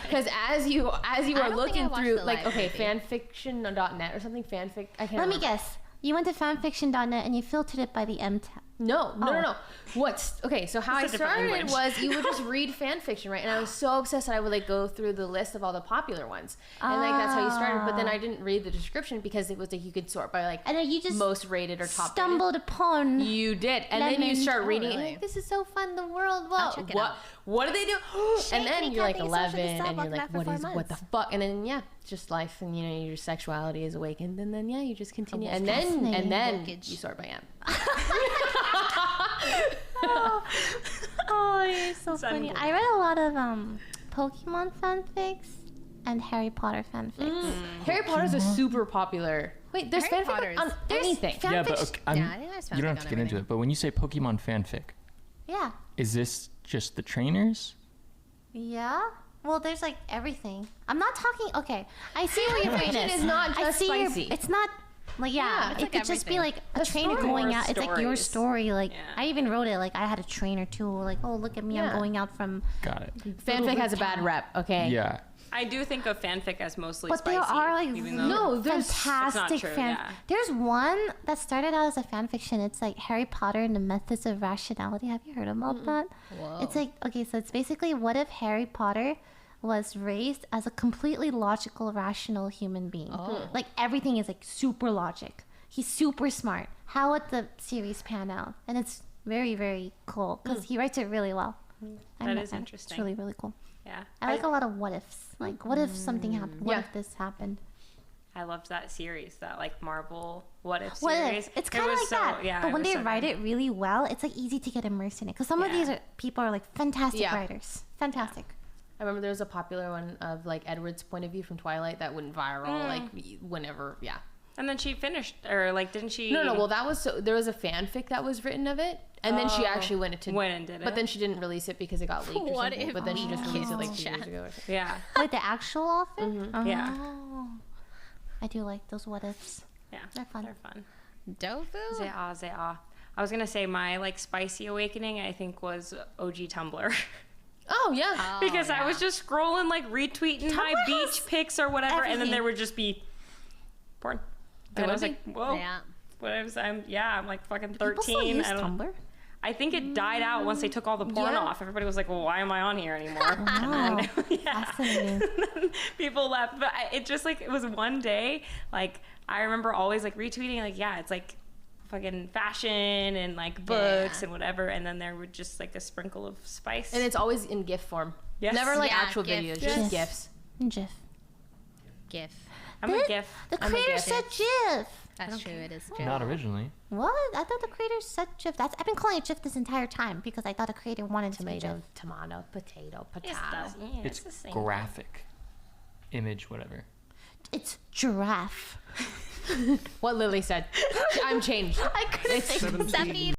[SPEAKER 1] Because as you are
[SPEAKER 5] don't think I
[SPEAKER 1] looking
[SPEAKER 5] watched
[SPEAKER 1] through,
[SPEAKER 5] the
[SPEAKER 1] like,
[SPEAKER 5] live
[SPEAKER 1] okay,
[SPEAKER 5] movie.
[SPEAKER 1] fanfiction.net or something, fanfic, I can't
[SPEAKER 4] Let me
[SPEAKER 1] remember.
[SPEAKER 4] guess. You went to fanfiction.net and you filtered it by the M tab.
[SPEAKER 1] No. So how I
[SPEAKER 3] It's a different
[SPEAKER 1] started
[SPEAKER 3] language.
[SPEAKER 1] was you would just read fan fiction, right? And I was so obsessed that I would like go through the list of all the popular ones, and like that's how you started. But then I didn't read the description because it was like you could sort by like
[SPEAKER 4] And then you just
[SPEAKER 1] most rated or top
[SPEAKER 4] stumbled upon.
[SPEAKER 1] rated. You did, and then you
[SPEAKER 4] Lemon.
[SPEAKER 1] start reading, and
[SPEAKER 5] Totally.
[SPEAKER 1] you're like, this is so fun. The world, whoa,
[SPEAKER 5] I'll check it out.
[SPEAKER 1] what do they do? And then you're like
[SPEAKER 5] Kathy,
[SPEAKER 1] 11,
[SPEAKER 5] social
[SPEAKER 1] and you're
[SPEAKER 5] welcome
[SPEAKER 1] like,
[SPEAKER 5] back for
[SPEAKER 1] what
[SPEAKER 5] 4
[SPEAKER 1] is what the
[SPEAKER 5] months.
[SPEAKER 1] fuck? And then it's just life, and your sexuality is awakened, and then you just continue,
[SPEAKER 4] that's
[SPEAKER 1] and then
[SPEAKER 4] fascinating.
[SPEAKER 1] you sort by M.
[SPEAKER 4] Oh, you're so funny.
[SPEAKER 3] unbelievable.
[SPEAKER 4] I read a lot of Pokemon fanfics. and Harry Potter fanfics.
[SPEAKER 1] Harry Potter's a super popular. Wait, there's
[SPEAKER 5] Harry
[SPEAKER 1] fanfic
[SPEAKER 5] Potter's-
[SPEAKER 1] on anything.
[SPEAKER 2] Yeah, but okay,
[SPEAKER 5] I think there's
[SPEAKER 2] you don't
[SPEAKER 5] fanfic
[SPEAKER 2] have to
[SPEAKER 5] on
[SPEAKER 2] get into it. But when you say Pokemon fanfic,
[SPEAKER 4] Yeah.
[SPEAKER 2] is this just the trainers?
[SPEAKER 4] Yeah. Well, there's like everything. I'm not talking. Okay, I see where your brain
[SPEAKER 1] It
[SPEAKER 4] is.
[SPEAKER 1] is not
[SPEAKER 4] I
[SPEAKER 1] just
[SPEAKER 4] see your-
[SPEAKER 1] spicy.
[SPEAKER 4] It's not like
[SPEAKER 5] Yeah,
[SPEAKER 4] it
[SPEAKER 5] it's
[SPEAKER 4] could
[SPEAKER 5] like
[SPEAKER 4] just be
[SPEAKER 5] everything.
[SPEAKER 4] like a trainer
[SPEAKER 1] story.
[SPEAKER 4] going
[SPEAKER 3] More
[SPEAKER 4] out. It's like your
[SPEAKER 3] stories.
[SPEAKER 4] story. Like
[SPEAKER 3] Yeah.
[SPEAKER 4] I even wrote it. Like I had a trainer too. Like oh look at me,
[SPEAKER 1] Yeah.
[SPEAKER 4] I'm going out from.
[SPEAKER 2] Got it.
[SPEAKER 1] Fanfic has a bad rep. Okay.
[SPEAKER 2] Yeah.
[SPEAKER 3] I do think of fanfic as mostly
[SPEAKER 4] But
[SPEAKER 3] spicy.
[SPEAKER 4] there are like
[SPEAKER 3] even though
[SPEAKER 1] No, there's-
[SPEAKER 4] fantastic
[SPEAKER 3] It's not true,
[SPEAKER 4] fan.
[SPEAKER 3] yeah.
[SPEAKER 4] There's one that started out as a fan fiction. It's like Harry Potter and the Methods of Rationality. Have you heard about that?
[SPEAKER 5] Whoa.
[SPEAKER 4] It's like okay, so it's basically what if Harry Potter was raised as a completely logical, rational human being. Like everything is like super logic. He's super smart. How would the series pan out? And it's very, very cool because he writes it really well.
[SPEAKER 3] That is
[SPEAKER 4] It's
[SPEAKER 3] interesting.
[SPEAKER 4] really, really cool.
[SPEAKER 3] Yeah.
[SPEAKER 4] I like a lot of what ifs. Like, what if something happened? What
[SPEAKER 1] Yeah.
[SPEAKER 4] if this happened?
[SPEAKER 3] I loved that series, that like Marvel What If
[SPEAKER 4] What
[SPEAKER 3] series.
[SPEAKER 4] if? It's
[SPEAKER 3] It
[SPEAKER 4] kind of
[SPEAKER 3] was
[SPEAKER 4] like
[SPEAKER 3] so,
[SPEAKER 4] that.
[SPEAKER 3] Yeah,
[SPEAKER 4] but when
[SPEAKER 3] was
[SPEAKER 4] they
[SPEAKER 3] so
[SPEAKER 4] write
[SPEAKER 3] good.
[SPEAKER 4] it really well, it's like easy to get immersed in it. Because some of these people are like fantastic
[SPEAKER 1] Yeah.
[SPEAKER 4] writers. Fantastic.
[SPEAKER 1] I remember there was a popular one of like Edward's point of view from Twilight that went viral like whenever. Yeah.
[SPEAKER 3] And then she finished, or like, didn't she?
[SPEAKER 1] No. Well, that was there was a fanfic that was written of it, and then she actually went
[SPEAKER 3] and did it.
[SPEAKER 1] But then she didn't release it because it got leaked or
[SPEAKER 5] What
[SPEAKER 1] something.
[SPEAKER 5] if
[SPEAKER 1] But then she just released it like 2 years
[SPEAKER 5] chat?
[SPEAKER 1] ago. Or something.
[SPEAKER 3] Yeah.
[SPEAKER 4] Wait, the actual author?
[SPEAKER 3] Yeah.
[SPEAKER 4] Oh. I do like those what ifs.
[SPEAKER 3] Yeah.
[SPEAKER 4] They're fun.
[SPEAKER 3] They're fun.
[SPEAKER 5] Tofu?
[SPEAKER 3] Zea. I was gonna say my like spicy awakening, I think, was OG Tumblr.
[SPEAKER 1] Oh yeah.
[SPEAKER 3] Because I was just scrolling, like retweeting my
[SPEAKER 4] Tumblr
[SPEAKER 3] beach
[SPEAKER 4] has
[SPEAKER 3] pics or whatever, and then
[SPEAKER 4] everything.
[SPEAKER 3] there would just be porn. And I was like, whoa.
[SPEAKER 5] Yeah.
[SPEAKER 3] What I'm like fucking
[SPEAKER 4] People
[SPEAKER 3] 13.
[SPEAKER 4] still use
[SPEAKER 3] I don't.
[SPEAKER 4] Tumblr?
[SPEAKER 3] I think it died out once they took all the porn
[SPEAKER 1] Yeah.
[SPEAKER 3] off. Everybody was like, well, why am I on here anymore?
[SPEAKER 4] Wow.
[SPEAKER 3] And then, yeah.
[SPEAKER 4] Fascinating.
[SPEAKER 3] People left. But it just like, it was one day, like, I remember always like retweeting, like, yeah, it's like fucking fashion and like books and whatever. And then there would just like a sprinkle of spice.
[SPEAKER 1] And it's always in GIF form.
[SPEAKER 3] Yes.
[SPEAKER 1] Never like
[SPEAKER 5] Yeah,
[SPEAKER 1] actual
[SPEAKER 5] GIF.
[SPEAKER 1] videos,
[SPEAKER 4] Yes.
[SPEAKER 1] just GIFs.
[SPEAKER 4] GIF.
[SPEAKER 5] GIF.
[SPEAKER 3] I'm a GIF.
[SPEAKER 4] The
[SPEAKER 1] I'm a
[SPEAKER 4] creator
[SPEAKER 1] GIF.
[SPEAKER 4] said GIF.
[SPEAKER 5] That's true. It is GIF.
[SPEAKER 2] Not originally.
[SPEAKER 4] What? I thought the creator said GIF. I've been calling it GIF this entire time because I thought the creator wanted to be GIF.
[SPEAKER 1] Tomato, potato,
[SPEAKER 3] Yes, it
[SPEAKER 1] potato.
[SPEAKER 3] does. Yeah,
[SPEAKER 2] It's
[SPEAKER 3] the same.
[SPEAKER 2] graphic. Image, whatever.
[SPEAKER 4] It's giraffe.
[SPEAKER 1] What Lily said. I'm changed.
[SPEAKER 4] I couldn't say
[SPEAKER 5] Steffi,